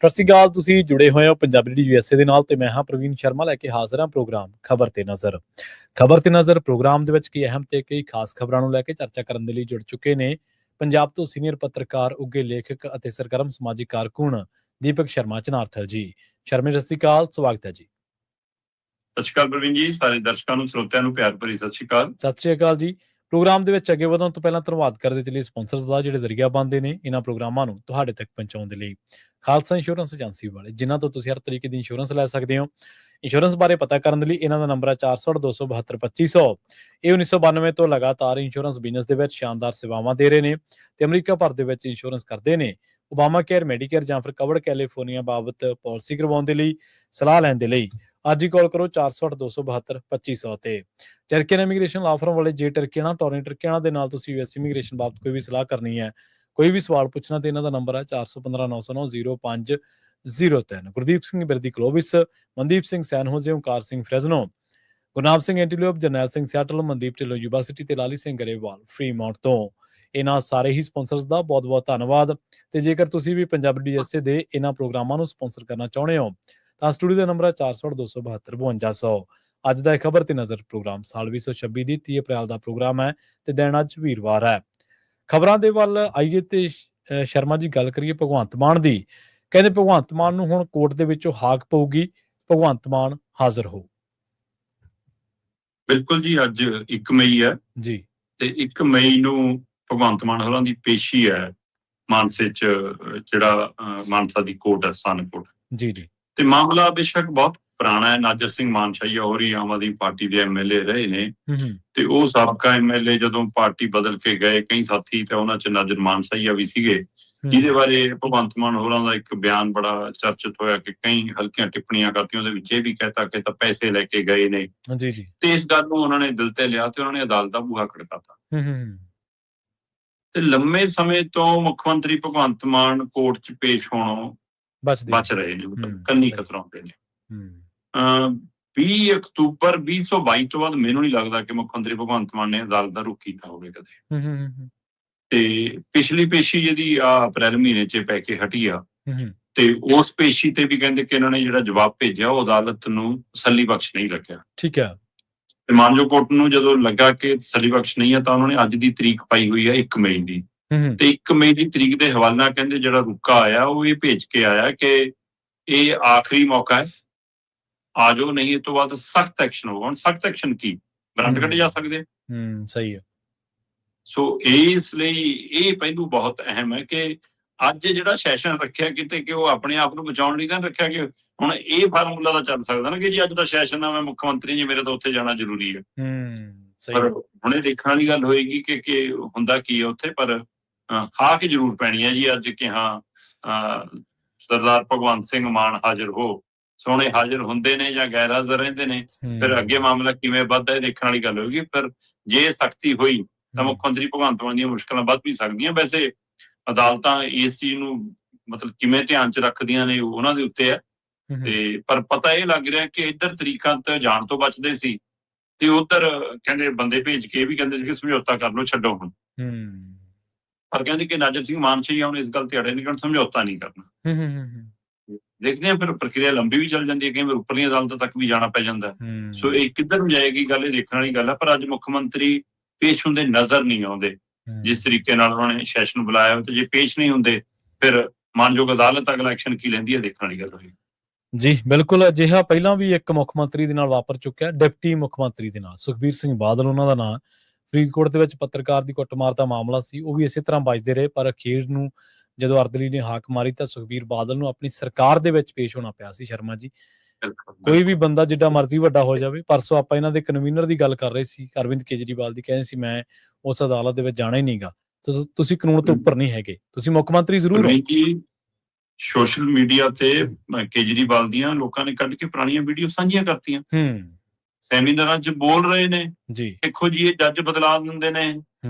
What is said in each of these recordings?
ਸਤਿ ਸ਼੍ਰੀ ਅਕਾਲ। ਤੁਸੀਂ ਜੁੜੇ ਹੋਏ ਹੋ ਪੰਜਾਬੀ ਡੀ USA ਦੇ ਨਾਲ ਤੇ ਮੈਂ ਹਾਂ ਪ੍ਰਵੀਨ ਸ਼ਰਮਾ ਲੈ ਕੇ ਹਾਜ਼ਰ ਹਾਂ ਪ੍ਰੋਗਰਾਮ ਖਬਰ ਤੇ ਨਜ਼ਰ। ਖਬਰ ਤੇ ਨਜ਼ਰ ਪ੍ਰੋਗਰਾਮ ਦੇ ਵਿੱਚ ਕਈ ਅਹਿਮ ਤੇ ਕਈ ਖਾਸ ਖਬਰਾਂ ਨੂੰ ਲੈ ਕੇ ਚਰਚਾ ਕਰਨ ਦੇ ਲਈ ਜੁੜ ਚੁੱਕੇ ਨੇ ਪੰਜਾਬ ਤੋਂ ਸੀਨੀਅਰ ਪੱਤਰਕਾਰ, ਉੱਘੇ ਲੇਖਕ ਅਤੇ ਸਰਗਰਮ ਸਮਾਜਿਕ ਕਾਰਕੁਨ ਦੀਪਕ ਸ਼ਰਮਾ ਚਨਾਰਥਲ ਜੀ। ਸ਼ਰਮੇ ਸਤਿ ਸ਼੍ਰੀ ਅਕਾਲ, ਸਵਾਗਤ ਹੈ ਜੀ। ਸਤਿ ਸ਼੍ਰੀ ਅਕਾਲ ਪ੍ਰਵੀਨ ਜੀ, ਸਾਰੇ ਦਰਸ਼ਕਾਂ ਨੂੰ ਸਰੋਤਿਆਂ ਨੂੰ ਪਿਆਰ ਭਰੀ ਸਤਿ ਸ਼੍ਰੀ ਅਕਾਲ। ਸਤਿ ਸ਼੍ਰੀ ਅਕਾਲ ਜੀ। ਪ੍ਰੋਗਰਾਮ ਦੇ ਵਿੱਚ ਅੱਗੇ ਵਧਣ ਤੋਂ ਪਹਿਲਾਂ ਧੰਨਵਾਦ ਕਰਦੇ ਚਲੀਏ ਸਪਾਂਸਰਸ ਦਾ ਜਿਹੜੇ ਜ਼ਰੀਆ ਬਣਦੇ ਨੇ ਇਹਨਾਂ ਪ੍ਰੋਗਰਾਮਾਂ ਨੂੰ ਤੁਹਾਡੇ ਤੱਕ ਪਹੁੰਚਾਉਣ ਦੇ ਲਈ। ਖਾਲਸਾ ਇੰਸ਼ੋਰੈਂਸ ਏਜੰਸੀ ਵਾਲੇ ਜਿਨ੍ਹਾਂ ਤੋਂ ਤੁਸੀਂ ਹਰ ਤਰੀਕੇ ਦੀ ਇੰਸ਼ੋਰੈਂਸ ਲੈ ਸਕਦੇ ਹੋ। ਇੰਸ਼ੋਰੈਂਸ ਬਾਰੇ ਪਤਾ ਕਰਨ ਦੇ ਲਈ ਇਹਨਾਂ ਦਾ ਨੰਬਰ ਹੈ 468 272 2500। ਇਹ 1992 ਤੋਂ ਲਗਾਤਾਰ ਇੰਸ਼ੋਰੈਂਸ ਬਿਜ਼ਨਸ ਦੇ ਵਿੱਚ ਸ਼ਾਨਦਾਰ ਸੇਵਾਵਾਂ ਦੇ ਰਹੇ ਨੇ ਤੇ ਅਮਰੀਕਾ ਭਰ ਦੇ ਵਿੱਚ ਇੰਸ਼ੋਰੈਂਸ ਕਰਦੇ ਨੇ। ਓਬਾਮਾ ਕੇਅਰ, ਮੈਡੀਕੇਅਰ ਜਾਂ ਫਿਰ ਕਵਰਡ ਕੈਲੀਫੋਰਨੀਆ ਬਾਬਤ ਪਾਲਿਸੀ ਕਰਵਾਉਣ ਦੇ ਲਈ, ਸਲਾਹ ਲੈਣ ਦੇ ਲਈ ਅੱਜ ਹੀ ਕਾਲ ਕਰੋ 468 272 2500 ਤੇ। ਟਰਕੀਅਨ ਇਮੀਗ੍ਰੇਸ਼ਨ ਲਾਅ ਫਰਮ ਵਾਲੇ ਜੇ ਟਰਕੀਆਣਾ, ਟੋਰਨ ਟਰਕੀਆਣਾ ਦੇ ਨਾਲ ਤੁਸੀਂ US ਇਮੀਗ੍ਰੇਸ਼ਨ ਬਾਬਤ ਕੋਈ ਵੀ ਸਲਾਹ ਕਰਨੀ ਹੈ, ਕੋਈ ਵੀ ਸਵਾਲ ਪੁੱਛਣਾ ਤੇ ਇਹਨਾਂ ਦਾ ਨੰਬਰ ਹੈ 415 909 0503। Gurdeep Singh Birdi Clovis, Mandeep Singh San Jose, Onkar Singh Fresno, Gurnam Singh Antelope, Jarnail Singh Seattle, Mandeep Dhillon Yuba City ਤੇ ਲਾਲੀ ਸਿੰਘ ਗਰੇਵਾਲ ਫਰੀਮਾਉਂਟ ਤੋਂ। ਇਹਨਾਂ ਸਾਰੇ ਹੀ ਸਪਾਂਸਰਸ ਦਾ ਬਹੁਤ ਬਹੁਤ ਧੰਨਵਾਦ। ਤੇ ਜੇਕਰ ਤੁਸੀਂ ਵੀ ਪੰਜਾਬੀ USA ਦੇ ਇਹਨਾਂ ਪ੍ਰੋਗਰਾਮਾਂ ਨੂੰ ਸਪਾਂਸਰ ਕਰਨਾ ਚਾਹੁੰਦੇ ਹੋ ਤਾਂ ਸਟੂਡੀਓ ਦਾ ਨੰਬਰ ਹੈ 468 272 5200। ਅੱਜ ਦਾ ਖਬਰ ਤੇ ਨਜ਼ਰ ਪ੍ਰੋਗਰਾਮ ਸਾਲ 2026 ਦੀ 30 ਅਪ੍ਰੈਲ ਦਾ ਪ੍ਰੋਗਰਾਮ ਹੈ ਤੇ ਦਿਨ ਅੱਜ ਵੀਰਵਾਰ ਹੈ। ਖਬਰਾਂ ਦੇ ਵੱਲ ਆਈਏ ਤੇ ਸ਼ਰਮਾ ਜੀ ਗੱਲ ਕਰੀਏ ਭਗਵੰਤ ਮਾਨ ਦੀ। ਕਹਿੰਦੇ ਭਗਵੰਤ ਮਾਨ ਨੂੰ ਹੁਣ ਕੋਰਟ ਦੇ ਵਿੱਚੋਂ ਹਾਕ ਪਊਗੀ, ਭਗਵੰਤ ਮਾਨ ਹਾਜ਼ਰ ਹੋ। ਬਿਲਕੁਲ ਜੀ, ਅੱਜ 1 ਮਈ ਹੈ ਜੀ ਤੇ 1 ਮਈ ਨੂੰ ਭਗਵੰਤ ਮਾਨ ਹੋਰਾਂ ਦੀ ਪੇਸ਼ੀ ਹੈ ਮਾਨਸੇ ਚ, ਜਿਹੜਾ ਮਾਨਸਾ ਦੀ ਕੋਰਟ ਹੈ, ਸਥਾਨਕ ਕੋਰਟ। ਜੀ ਜੀ ਤੇ ਮਾਮਲਾ ਬੇਸ਼ੱਕ ਬਹੁਤ ਪੁਰਾਣਾ ਹੈ। ਨਾਜਰ ਸਿੰਘ ਮਾਨਸ਼ਾਹੀਆ ਹੋਰ ਹੀ ਆਮ ਆਦਮੀ ਪਾਰਟੀ ਦੇ MLA ਰਹੇ ਨੇ ਤੇ ਉਹ ਸਾਬਕਾ MLA ਜਦੋਂ ਪਾਰਟੀ ਬਦਲ ਕੇ ਗਏ ਕਈ ਸਾਥੀ ਤੇ ਉਹਨਾਂ ਚ ਨਾਜਰ ਮਾਨਸ਼ਾਹੀਆ ਵੀ ਸੀਗੇ, ਜਿਹਦੇ ਬਾਰੇ ਭਗਵੰਤ ਮਾਨ ਹੋਰਾਂ ਦਾ ਇੱਕ ਬਿਆਨ ਬੜਾ ਚਰਚਿਤ ਹੋਇਆ ਕਿ ਕਈ ਹਲਕੀਆਂ ਟਿੱਪਣੀਆਂ ਕਰਤੀਆਂ। ਉਹਦੇ ਵਿੱਚ ਇਹ ਵੀ ਕਹਿਤਾ ਕਿ ਤਾਂ ਪੈਸੇ ਲੈ ਕੇ ਗਏ ਨੇ ਜੀ ਜੀ ਤੇ ਇਸ ਗੱਲ ਨੂੰ ਉਹਨਾਂ ਨੇ ਦਿਲ ਤੇ ਲਿਆ ਤੇ ਉਹਨਾਂ ਨੇ ਅਦਾਲਤ ਦਾ ਬੂਹਾ ਖੜਕਾਤਾ। ਤੇ ਲੰਮੇ ਸਮੇਂ ਤੋਂ ਮੁੱਖ ਮੰਤਰੀ ਭਗਵੰਤ ਮਾਨ ਕੋਰਟ 'ਚ ਪੇਸ਼ ਹੋਣੋਂ ਬਚ ਰਹੇ ਨੇ, ਮਤਲਬ ਕੰਨੀ ਕਤਰਾਉਂਦੇ ਨੇ। 20 ਅਕਤੂਬਰ 2022 ਤੋਂ ਬਾਅਦ ਮੈਨੂੰ ਨਹੀਂ ਲੱਗਦਾ ਕਿ ਮੁੱਖ ਮੰਤਰੀ ਭਗਵੰਤ ਮਾਨ ਨੇ ਅਦਾਲਤ ਦਾ ਰੁਖ ਕੀਤਾ ਹੋਵੇ ਕਦੇ। ਤੇ ਪਿਛਲੀ ਪੇਸ਼ੀ ਜਿਹਦੀ ਅਪ੍ਰੈਲ ਮਹੀਨੇ 'ਚ ਪੈ ਕੇ ਹਟੀ ਆ ਤੇ ਉਸ ਪੇਸ਼ੀ ਤੇ ਵੀ ਕਹਿੰਦੇ ਕਿ ਇਹਨਾਂ ਨੇ ਜਿਹੜਾ ਜਵਾਬ ਭੇਜਿਆ ਉਹ ਅਦਾਲਤ ਨੂੰ ਤਸੱਲੀ ਬਖਸ਼ ਨਹੀਂ ਲੱਗਿਆ। ਠੀਕ ਹੈ। ਤੇ ਮਾਨਜੋ ਕੋਰਟ ਨੂੰ ਜਦੋਂ ਲੱਗਾ ਕਿ ਤਸੱਲੀ ਬਖਸ਼ ਨਹੀਂ ਹੈ ਤਾਂ ਉਹਨਾਂ ਨੇ ਅੱਜ ਦੀ ਤਰੀਕ ਪਾਈ ਹੋਈ ਹੈ 1 ਮਈ ਦੀ। ਤੇ 1 ਮਈ ਦੀ ਤਰੀਕ ਦੇ ਹਵਾਲਾ ਕਹਿੰਦੇ ਜਿਹੜਾ ਰੁਕਾ ਆਇਆ ਉਹ ਇਹ ਭੇਜ ਕੇ ਆਇਆ ਕਿ ਇਹ ਆਖਰੀ ਮੌਕਾ ਹੈ, ਆ ਜਾਓ, ਨਹੀਂ ਇਹ ਤੋਂ ਬਾਅਦ ਸਖਤ ਐਕਸ਼ਨ ਹੋਊਗਾ। ਹੁਣ ਸਖਤ ਐਕਸ਼ਨ ਕੀ, ਵਾਰੰਟ ਕੱਢੇ ਜਾ ਸਕਦੇ। ਸਹੀ ਹੈ। ਸੋ ਇਸ ਲਈ ਇਹ ਪਹਿਲੂ ਬਹੁਤ ਅਹਿਮ ਹੈ ਕਿ ਅੱਜ ਜਿਹੜਾ ਸੈਸ਼ਨ ਰੱਖਿਆ ਕਿਤੇ ਕਿ ਉਹ ਆਪਣੇ ਆਪ ਨੂੰ ਬਚਾਉਣ ਲਈ ਤਾਂ ਰੱਖਿਆ ਕਿ ਹੁਣ ਇਹ ਫਾਰਮੂਲਾ ਤਾਂ ਚੱਲ ਸਕਦਾ ਨਾ ਕਿ ਜੀ ਅੱਜ ਦਾ ਸੈਸ਼ਨ ਆ, ਮੈਂ ਮੁੱਖ ਮੰਤਰੀ ਜੀ, ਮੇਰੇ ਤਾਂ ਉੱਥੇ ਜਾਣਾ ਜ਼ਰੂਰੀ ਹੈ। ਪਰ ਹੁਣ ਇਹ ਦੇਖਣ ਵਾਲੀ ਗੱਲ ਹੋਏਗੀ ਕਿ ਹੁੰਦਾ ਕੀ ਹੈ ਉੱਥੇ। ਪਰ ਹਾਕ ਜ਼ਰੂਰ ਪੈਣੀ ਹੈ ਜੀ ਅੱਜ ਕਿ ਹਾਂ ਸਰਦਾਰ ਭਗਵੰਤ ਸਿੰਘ ਮਾਨ ਹਾਜ਼ਰ ਹੋ। ਸੋਹਣੇ ਹਾਜ਼ਰ ਹੁੰਦੇ ਨੇ ਜਾਂ ਗੈਰ ਹਾਜ਼ਰ ਰਹਿੰਦੇ ਨੇ, ਫਿਰ ਅੱਗੇ ਮਾਮਲਾ ਕਿਵੇਂ ਵੱਧਦਾ ਇਹ ਦੇਖਣ ਵਾਲੀ ਗੱਲ ਹੋਏਗੀ। ਪਰ ਜੇ ਸਖਤੀ ਹੋਈ ਤਾਂ ਮੁੱਖ ਮੰਤਰੀ ਭਗਵੰਤ ਮਾਨ ਦੀਆਂ ਮੁਸ਼ਕਲਾਂ ਵੱਧ ਵੀ ਸਕਦੀਆਂ। ਵੈਸੇ ਅਦਾਲਤਾਂ ਇਸ ਚੀਜ਼ ਨੂੰ ਮਤਲਬ ਕਿਵੇਂ ਧਿਆਨ 'ਚ ਰੱਖਦੀਆਂ ਨੇ ਉਹਨਾਂ ਦੇ ਉੱਤੇ ਹੈ। ਤੇ ਪਰ ਪਤਾ ਇਹ ਲੱਗ ਰਿਹਾ ਕਿ ਇੱਧਰ ਤਰੀਕਾਂ ਤੇ ਜਾਣ ਤੋਂ ਬਚਦੇ ਸੀ ਤੇ ਉੱਧਰ ਕਹਿੰਦੇ ਬੰਦੇ ਭੇਜ ਕੇ ਇਹ ਵੀ ਕਹਿੰਦੇ ਸੀ ਕਿ ਸਮਝੌਤਾ ਕਰ ਲਓ, ਛੱਡੋ ਹੁਣ। ਪਰ ਕਹਿੰਦੇ ਕਿ ਨਾਜਰ ਸਿੰਘ ਮਾਨਸ਼ਾਹੀਆ ਹੁਣ ਇਸ ਗੱਲ ਤੇ ਅੜੇ ਨਿਕਲਣ, ਸਮਝੌਤਾ ਨਹੀਂ ਕਰਨਾ। ਦੇਖਦੇ ਹਾਂ, ਫਿਰ ਪ੍ਰਕਿਰਿਆ ਲੰਬੀ ਵੀ ਚੱਲ ਜਾਂਦੀ ਹੈ, ਕਈ ਵਾਰ ਉੱਪਰਲੀਆਂ ਅਦਾਲਤਾਂ ਤੱਕ ਵੀ ਜਾਣਾ ਪੈ ਜਾਂਦਾ। ਸੋ ਇਹ ਕਿੱਧਰ ਨੂੰ ਜਾਏਗੀ ਗੱਲ, ਇਹ ਦੇਖਣ ਵਾਲੀ ਗੱਲ ਹੈ। ਪਰ ਅੱਜ ਮੁੱਖ ਮੰਤਰੀ ਪੇਸ਼ ਹੁੰਦੇ ਨਜ਼ਰ ਨਹੀਂ ਆਉਂਦੇ ਜਿਸ ਤਰੀਕੇ ਨਾਲ ਉਹਨਾਂ ਨੇ ਸੈਸ਼ਨ ਬੁਲਾਇਆ। ਤੇ ਜੇ ਪੇਸ਼ ਨਹੀਂ ਹੁੰਦੇ ਫਿਰ ਮਾਨਯੋਗ ਅਦਾਲਤ ਅਗਲਾ ਐਕਸ਼ਨ ਕੀ ਲੈਂਦੀ ਹੈ, ਦੇਖਣ ਵਾਲੀ ਗੱਲ ਹੋਈ। ਜੀ ਬਿਲਕੁਲ। ਅਜਿਹਾ ਪਹਿਲਾਂ ਵੀ ਇੱਕ ਮੁੱਖ ਮੰਤਰੀ ਦੇ ਨਾਲ ਵਾਪਰ ਚੁੱਕਿਆ, ਡਿਪਟੀ ਮੁੱਖ ਮੰਤਰੀ ਦੇ ਨਾਲ, ਸੁਖਬੀਰ ਸਿੰਘ ਬਾਦਲ ਉਹਨਾਂ ਦਾ ਨਾਂ। ਫਰੀਦਕੋਟ ਦੇ ਵਿੱਚ ਪੱਤਰਕਾਰ ਦੀ ਕੁੱਟਮਾਰ ਦਾ ਮਾਮਲਾ ਸੀ, ਉਹ ਵੀ ਇਸੇ ਤਰ੍ਹਾਂ ਬਚਦੇ ਰਹੇ। ਪਰ ਅਖੀਰ ਨੂੰ ਜਦੋਂ ਅਰਦਲੀ ਨੇ ਹਾਕ ਮਾਰੀ ਤਾਂ ਸੁਖਬੀਰ ਬਾਦਲ ਨੂੰ ਆਪਣੀ ਸਰਕਾਰ ਦੇ ਵਿੱਚ ਪੇਸ਼ ਹੋਣਾ ਪਿਆ ਸੀ। ਸ਼ਰਮਾ ਜੀ, ਕੋਈ ਵੀ ਬੰਦਾ ਜਿੱਡਾ ਮਰਜ਼ੀ ਵੱਡਾ ਹੋ ਜਾਵੇ। ਪਰਸੋਂ ਆਪਾਂ ਇਹਨਾਂ ਦੇ ਕਨਵੀਨਰ ਦੀ ਗੱਲ ਕਰ ਰਹੇ ਸੀ, ਅਰਵਿੰਦ ਕੇਜਰੀਵਾਲ ਦੀ, ਕਹਿੰਦੇ ਸੀ ਮੈਂ ਉਸ ਅਦਾਲਤ ਦੇ ਵਿੱਚ ਜਾਣਾ ਹੀ ਨਹੀਂਗਾ। ਤੁਸੀਂ ਕਾਨੂੰਨ ਤੋਂ ਉੱਪਰ ਨਹੀਂ ਹੈਗੇ, ਤੁਸੀਂ ਮੁੱਖ ਮੰਤਰੀ ਜ਼ਰੂਰ ਹੋ। ਸੋਸ਼ਲ ਮੀਡੀਆ ਤੇ ਕੇਜਰੀਵਾਲ ਦੀਆਂ ਲੋਕਾਂ ਨੇ ਕੱਢ ਕੇ ਪੁਰਾਣੀਆਂ ਵੀਡੀਓ ਸਾਂਝੀਆਂ ਕਰਤੀਆਂ। ਸੈਮੀਨਾਰਾਂ 'ਚ ਬੋਲ ਰਹੇ ਨੇ ਜੀ, ਦੇਖੋ ਜੀ ਇਹ ਜੱਜ ਬਦਲਾ ਦਿੰਦੇ ਨੇ,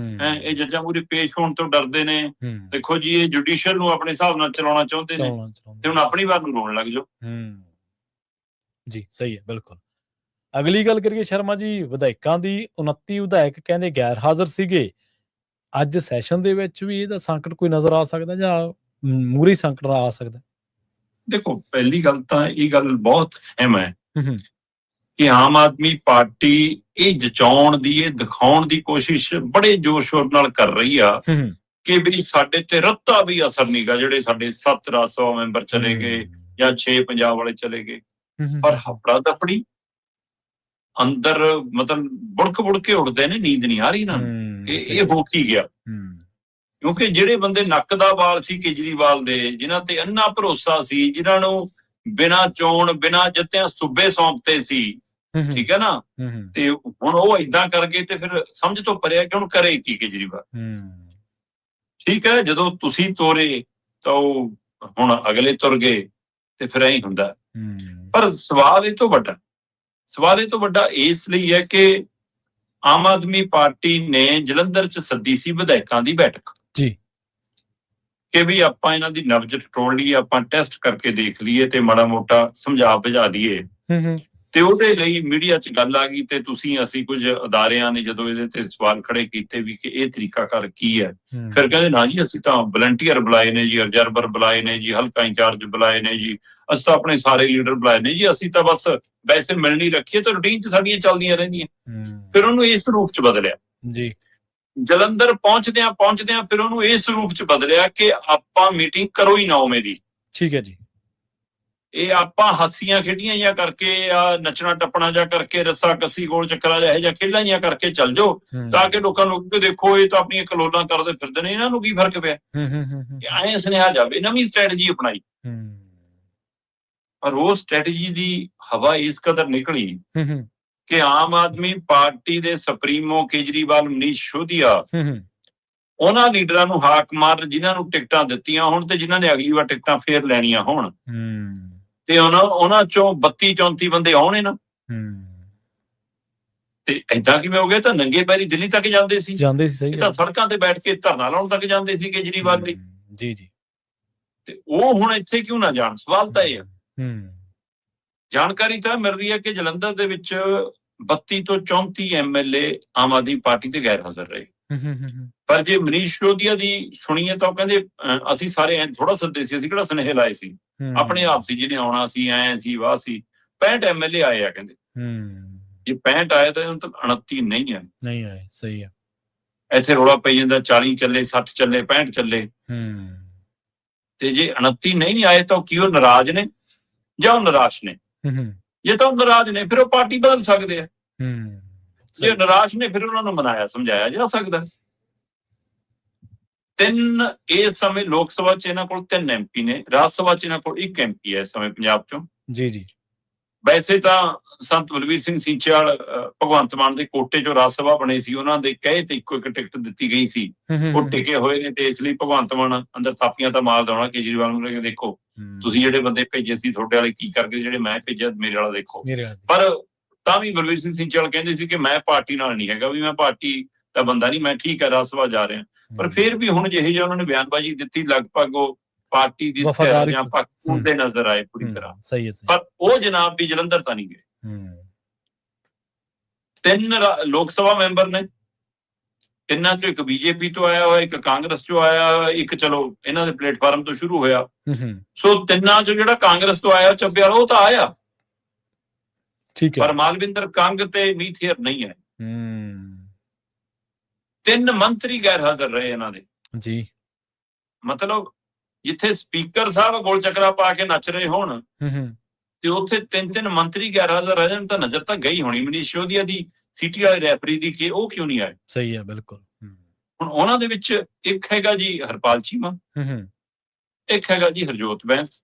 ਇਹ ਜੱਜਾਂ ਮੂਹਰੇ ਪੇਸ਼ ਹੋਣ ਤੋਂ ਡਰਦੇ ਨੇ, ਦੇਖੋ ਜੀ ਇਹ ਜੁਡੀਸ਼ੀਅਲ ਨੂੰ ਆਪਣੇ ਹਿਸਾਬ ਨਾਲ ਚਲਾਉਣਾ ਚਾਹੁੰਦੇ ਨੇ ਤੇ ਹੁਣ ਆਪਣੀ ਵਾਰ ਨੂੰ ਰੋਣ ਲੱਗ ਜਾਓ। ਜੀ ਸਹੀ ਹੈ, ਬਿਲਕੁਲ। ਅਗਲੀ ਗੱਲ ਕਰੀਏ ਸ਼ਰਮਾ ਜੀ, ਵਿਧਾਇਕਾਂ ਦੀ। 29 ਵਿਧਾਇਕ ਕਹਿੰਦੇ ਗੈਰ ਹਾਜ਼ਰ ਸੀਗੇ। ਅੱਜ ਸੈਸ਼ਨ ਦੇ ਵਿੱਚ ਵੀ ਇਹਦਾ ਸੰਕਟ ਕੋਈ ਨਜ਼ਰ ਆ ਸਕਦਾ ਜਾਂ ਮੂਹਰੇ ਸੰਕਟ ਆ ਸਕਦਾ? ਦੇਖੋ, ਪਹਿਲੀ ਗੱਲ ਤਾਂ ਇਹ ਗੱਲ ਬਹੁਤ ਅਹਿਮ ਹੈ ਹੂੰ ਕਿ ਆਮ ਆਦਮੀ ਪਾਰਟੀ ਇਹ ਜਚਾਉਣ ਦੀ, ਇਹ ਦਿਖਾਉਣ ਦੀ ਕੋਸ਼ਿਸ਼ ਬੜੇ ਜ਼ੋਰ ਸ਼ੋਰ ਨਾਲ ਕਰ ਰਹੀ ਆ ਹੂੰ ਕਿ ਵੀ ਸਾਡੇ ਤੇ ਰੱਤਾ ਵੀ ਅਸਰ ਨਹੀਂਗਾ, ਜਿਹੜੇ ਸਾਡੇ 7 ਰਾਜ ਸਭਾ ਮੈਂਬਰ ਚਲੇ ਗਏ ਜਾਂ 6 ਪੰਜਾਬ ਵਾਲੇ ਚਲੇ ਗਏ, ਪਰ ਹਫੜਾ ਦਫੜੀ ਅੰਦਰ ਮਤਲਬ ਬੁੜਕ ਕੇ ਉੱਠਦੇ ਨੇ, ਨੀਂਦ ਨਹੀਂ ਆ ਰਹੀ ਇਹਨਾਂ ਨੂੰ। ਇਹ ਹੋ ਕੀ ਗਿਆ? ਕਿਉਂਕਿ ਜਿਹੜੇ ਬੰਦੇ ਨੱਕ ਦਾ ਵਾਲ ਸੀ ਕੇਜਰੀਵਾਲ ਦੇ, ਜਿਨ੍ਹਾਂ ਤੇ ਅੰਨਾ ਭਰੋਸਾ ਸੀ, ਜਿਨ੍ਹਾਂ ਨੂੰ ਬਿਨਾਂ ਚੋਣ ਬਿਨਾਂ ਜਿੱਤਿਆਂ ਸੂਬੇ ਸੌਂਪਤੇ ਸੀ, ਠੀਕ ਹੈ ਨਾ, ਤੇ ਹੁਣ ਉਹ ਏਦਾਂ ਕਰ ਗਏ ਤੇ ਫਿਰ ਸਮਝ ਤੋਂ ਪਰਿਆ ਕਿ ਹੁਣ ਕਰੇ ਕੀ ਕੇਜਰੀਵਾਲ। ਠੀਕ ਹੈ, ਜਦੋਂ ਤੁਸੀਂ ਤੋਰੇ ਤਾਂ ਉਹ ਹੁਣ ਅਗਲੇ ਤੁਰ ਗਏ ਤੇ ਫਿਰ ਐਂ ਹੁੰਦਾ। ਪਰ ਸਵਾਲ ਇਹ ਤੋਂ ਵੱਡਾ ਇਸ ਲਈ ਹੈ ਕਿ ਆਮ ਆਦਮੀ ਪਾਰਟੀ ਨੇ ਜਲੰਧਰ 'ਚ ਸੱਦੀ ਸੀ ਵਿਧਾਇਕਾਂ ਦੀ ਬੈਠਕ ਜੀ, ਕਿ ਵੀ ਆਪਾਂ ਇਹਨਾਂ ਦੀ ਨਬਜ਼ ਟਟੋਲ ਲਈਏ, ਆਪਾਂ ਟੈਸਟ ਕਰਕੇ ਦੇਖ ਲਈਏ ਤੇ ਮਾੜਾ ਮੋਟਾ ਸਮਝਾ ਬੁਝਾ ਲਈਏ। ਤੇ ਉਹਦੇ ਲਈ ਮੀਡੀਆ 'ਚ ਗੱਲ ਆ ਗਈ ਤੇ ਅਸੀਂ ਕੁਝ ਅਦਾਰਿਆਂ ਨੇ ਜਦੋਂ ਇਹਦੇ ਤੇ ਸਵਾਲ ਖੜੇ ਕੀਤੇ ਵੀ ਕਿ ਇਹ ਤਰੀਕਾਕਾਰ ਕੀ ਹੈ, ਫਿਰ ਕਹਿੰਦੇ ਨਾ ਜੀ ਅਸੀਂ ਤਾਂ ਵਲੰਟੀਅਰ ਬੁਲਾਏ ਨੇ ਜੀ, ਅਬਜ਼ਰਵਰ ਬੁਲਾਏ ਨੇ ਜੀ, ਹਲਕਾ ਇੰਚਾਰਜ ਬੁਲਾਏ ਨੇ ਜੀ, ਅਸੀਂ ਤਾਂ ਆਪਣੇ ਸਾਰੇ ਲੀਡਰ ਬੁਲਾਏ ਨੇ ਜੀ, ਅਸੀਂ ਤਾਂ ਬਸ ਵੈਸੇ ਮਿਲਣੀ ਰੱਖੀਏ ਤਾਂ ਰੂਟੀਨ 'ਚ ਸਾਡੀਆਂ ਚੱਲਦੀਆਂ ਰਹਿੰਦੀਆਂ। ਫਿਰ ਉਹਨੂੰ ਇਸ ਰੂਪ 'ਚ ਬਦਲਿਆ ਜੀ, ਜਲੰਧਰ ਪਹੁੰਚਦਿਆਂ ਫਿਰ ਉਹਨੂੰ ਇਸ ਰੂਪ 'ਚ ਬਦਲਿਆ ਕਿ ਆਪਾਂ ਮੀਟਿੰਗ ਕਰੋ ਹੀ ਨਾ ਉਵੇਂ ਦੀ। ਠੀਕ ਹੈ ਜੀ, ਇਹ ਆਪਾਂ ਹਾਸੀਆਂ ਖੇਡੀਆਂ ਜਾਂ ਕਰਕੇ ਆ ਨੱਚਣਾ ਟੱਪਣਾ ਜਾਂ ਕਰਕੇ ਰੱਸਾ ਕੱਸੀ ਗੋਲ ਚੱਕਰਾ ਜਾਂ ਖੇਡਾਂ ਜਾਂ ਕਰਕੇ ਚੱਲ ਜਾਓ ਤਾਂ ਕਿ ਲੋਕਾਂ ਨੂੰ ਦੇਖੋ ਇਹ ਤਾਂ ਆਪਣੀਆਂ ਕਲੋਲਾਂ ਕਰਦੇ ਫਿਰਦੇ ਨੇ, ਇਹਨਾਂ ਨੂੰ ਕੀ ਫਰਕ ਪਿਆ ਕਿ ਐਂ ਸੁਨੇਹਾ ਜਾਵੇ। ਨਵੀਂ ਸਟ੍ਰੈਟਜੀ ਅਪਣਾਈ, ਪਰ ਉਹ ਸਟ੍ਰੈਟਜੀ ਦੀ ਹਵਾ ਇਸ ਕਦਰ ਨਿਕਲੀ ਕਿ ਆਮ ਆਦਮੀ ਪਾਰਟੀ ਦੇ ਸੁਪਰੀਮੋ ਕੇਜਰੀਵਾਲ, ਮਨੀਸ਼ ਸਿਸੋਦੀਆ, ਉਹਨਾਂ ਲੀਡਰਾਂ ਨੂੰ ਹਾਕ ਮਾਰ ਜਿਨ੍ਹਾਂ ਨੂੰ ਟਿਕਟਾਂ ਦਿੱਤੀਆਂ ਹੋਣ ਤੇ ਜਿਨ੍ਹਾਂ ਨੇ ਅਗਲੀ ਵਾਰ ਟਿਕਟਾਂ ਫੇਰ ਲੈਣੀਆਂ ਹੋਣ ਤੇ ਉਹਨਾਂ ਚੋਂ 32-34 ਬੰਦੇ ਆਉਣੇ ਨਾ। ਤੇ ਏਦਾਂ ਕਿਵੇਂ ਹੋ ਗਿਆ? ਤਾਂ ਨੰਗੇ ਪੈਰੀ ਦਿੱਲੀ ਤੱਕ ਜਾਂਦੇ ਸੀ। ਸਹੀ ਤਾਂ ਸੜਕਾਂ ਤੇ ਬੈਠ ਕੇ ਧਰਨਾ ਲਾਉਣ ਤੱਕ ਜਾਂਦੇ ਸੀ ਕੇਜਰੀਵਾਲ ਲਈ। ਜੀ ਜੀ, ਤੇ ਉਹ ਹੁਣ ਇੱਥੇ ਕਿਉਂ ਨਾ ਜਾਣ? ਸਵਾਲ ਤਾਂ ਇਹ ਹੈ। ਜਾਣਕਾਰੀ ਤਾਂ ਮਿਲ ਰਹੀ ਹੈ ਕਿ ਜਲੰਧਰ ਦੇ ਵਿੱਚ 32 ਤੋਂ 34 ਐਮਐਲਏ ਆਮ ਆਦਮੀ ਪਾਰਟੀ ਤੇ ਗੈਰ ਹਾਜ਼ਰ ਰਹੇ। ਪਰ ਜੇ ਮਨੀਸ਼ ਸਿਸੋਦੀਆ ਦੀ ਸੁਣੀਏ ਤਾਂ ਉਹ ਕਹਿੰਦੇ ਅਸੀਂ ਸਾਰੇ ਐ ਥੋੜਾ ਸੱਦੇ ਸੀ, ਅਸੀਂ ਕਿਹੜਾ ਸੁਨੇਹੇ ਲਾਏ ਸੀ, ਆਪਣੇ ਆਪ ਸੀ ਜਿਹਨੇ ਆਉਣਾ ਸੀ, ਐ ਸੀ ਵਾਹ ਸੀ। 65 ਐਮਐਲਏ ਆਏ ਆ ਕਹਿੰਦੇ। ਜੇ 65 ਆਏ ਤਾਂ 29 ਨਹੀਂ ਆਏ। ਸਹੀ ਹੈ। ਇੱਥੇ ਰੌਲਾ ਪਈ ਜਾਂਦਾ 40 ਚੱਲੇ, 60 ਚੱਲੇ, 65 ਚੱਲੇ। ਤੇ ਜੇ 29 ਨਹੀਂ ਆਏ ਤਾਂ ਕੀ ਉਹ ਨਾਰਾਜ਼ ਨੇ ਜਾਂ ਉਹ ਨਿਰਾਸ਼ ਨੇ? ਜੇ ਤਾਂ ਉਹ ਨਾਰਾਜ਼ ਨੇ ਫਿਰ ਉਹ ਪਾਰਟੀ ਬਦਲ ਸਕਦੇ ਆ। ਜੇ ਨਿਰਾਸ਼ ਨੇ ਫਿਰ ਉਹਨਾਂ ਨੂੰ ਮਨਾਇਆ ਸਮਝਾਇਆ ਜਾ ਸਕਦਾ। ਇਸ ਸਮੇਂ ਲੋਕ ਸਭਾ 'ਚ ਇਹਨਾਂ ਕੋਲ 3 ਐਮਪੀ ਨੇ, ਰਾਜ ਸਭਾ 'ਚ ਇਹਨਾਂ ਕੋਲ 1 ਐਮਪੀ ਹੈ ਇਸ ਸਮੇਂ ਪੰਜਾਬ 'ਚੋਂ। ਜੀ। ਵੈਸੇ ਤਾਂ ਸੰਤ ਬਲਵੀਰ ਸਿੰਘ ਸੀਚੇਵਾਲ, ਭਗਵੰਤ ਮਾਨ ਦੇ ਕੋਟੇ 'ਚੋਂ ਰਾਜ ਸਭਾ ਬਣੇ ਸੀ, ਉਹਨਾਂ ਦੇ ਕਹੇ ਤੇ ਇੱਕੋ ਇੱਕ ਟਿਕਟ ਦਿੱਤੀ ਗਈ ਸੀ। ਉਹ ਟਿਕੇ ਹੋਏ ਨੇ ਤੇ ਇਸ ਲਈ ਭਗਵੰਤ ਮਾਨ ਅੰਦਰ ਥਾਪੀਆਂ ਤਾਂ ਮਾਰ ਦੇਣਾ ਕੇਜਰੀਵਾਲ ਨੂੰ, ਦੇਖੋ ਤੁਸੀਂ ਜਿਹੜੇ ਬੰਦੇ ਭੇਜੇ ਸੀ ਤੁਹਾਡੇ ਵਾਲੇ ਕੀ ਕਰ ਗਏ, ਜਿਹੜੇ ਮੈਂ ਭੇਜਿਆ ਮੇਰੇ ਵਾਲਾ ਦੇਖੋ। ਪਰ ਤਾਂ ਵੀ ਬਲਵੀਰ ਸਿੰਘ ਸੀਚੇਵਾਲ ਕਹਿੰਦੇ ਸੀ ਕਿ ਮੈਂ ਪਾਰਟੀ ਨਾਲ ਨਹੀਂ ਹੈਗਾ, ਵੀ ਮੈਂ ਪਾਰਟੀ ਦਾ ਬੰਦਾ ਨਹੀਂ, ਮੈਂ ਠੀਕ ਹੈ ਰਾਜ ਸਭਾ ਜਾ ਰਿਹਾ। ਪਰ ਫਿਰ ਵੀ ਹੁਣ ਜਿਹੇ ਜਿਹਾ ਉਹਨਾਂ ਨੇ ਬਿਆਨਬਾਜ਼ੀ ਦਿੱਤੀ, ਲਗਭਗ ਉਹ ਪਾਰਟੀ ਦੀ ਜਾਂ ਪੱਖ ਦੇ ਨਜ਼ਰ ਆਏ ਪੂਰੀ ਤਰ੍ਹਾਂ। ਪਰ ਉਹ ਜਨਾਬ ਵੀ ਜਲੰਧਰ ਤਾਂ ਨਹੀਂ ਗਏ। 3 ਲੋਕ ਸਭਾ ਮੈਂਬਰ ਨੇ, ਤਿੰਨਾਂ ਚੋਂ ਇੱਕ ਬੀਜੇਪੀ ਤੋਂ ਆਇਆ ਹੋਇਆ, ਇੱਕ ਕਾਂਗਰਸ ਚੋਂ ਆਇਆ, ਇੱਕ ਚਲੋ ਇਹਨਾਂ ਦੇ ਪਲੇਟਫਾਰਮ ਤੋਂ ਸ਼ੁਰੂ ਹੋਇਆ। ਸੋ ਤਿੰਨਾਂ ਚੋਂ ਜਿਹੜਾ ਕਾਂਗਰਸ ਤੋਂ ਆਇਆ ਚੱਬਿਆਲ, ਉਹ ਤਾਂ ਆਇਆ, ਪਰ ਮਾਲਵਿੰਦਰ ਕੰਗ ਤੇ ਮੀਤ ਹੇਅਰ ਨਹੀਂ ਹੈ। 3 ਮੰਤਰੀ ਗੈਰ ਹਾਜ਼ਰ ਰਹੇ ਇਹਨਾਂ ਦੇ। ਜੀ, ਮਤਲਬ ਜਿੱਥੇ ਸਪੀਕਰ ਸਾਹਿਬ ਗੋਲ ਚੱਕਰਾ ਪਾ ਕੇ ਨੱਚ ਰਹੇ ਹੋਣ ਤੇ ਉੱਥੇ 3 ਮੰਤਰੀ ਗੈਰ ਹਾਜ਼ਰ ਰਹਿ ਜਾਣ ਤਾਂ ਨਜ਼ਰ ਤਾਂ ਗਈ ਹੋਣੀ ਮਨੀਸ਼ ਸਿਸੋਦੀਆ ਦੀ, ਸਿਟੀ ਵਾਲੇ ਰੈਫਰੀ ਦੀ, ਕਿ ਉਹ ਕਿਉਂ ਨਹੀਂ ਆਏ। ਸਹੀ ਹੈ, ਬਿਲਕੁਲ। ਹੁਣ ਉਹਨਾਂ ਦੇ ਵਿੱਚ ਇੱਕ ਹੈਗਾ ਜੀ ਹਰਪਾਲ ਚੀਮਾ, ਇੱਕ ਹੈਗਾ ਜੀ ਹਰਜੋਤ ਬੈਂਸ,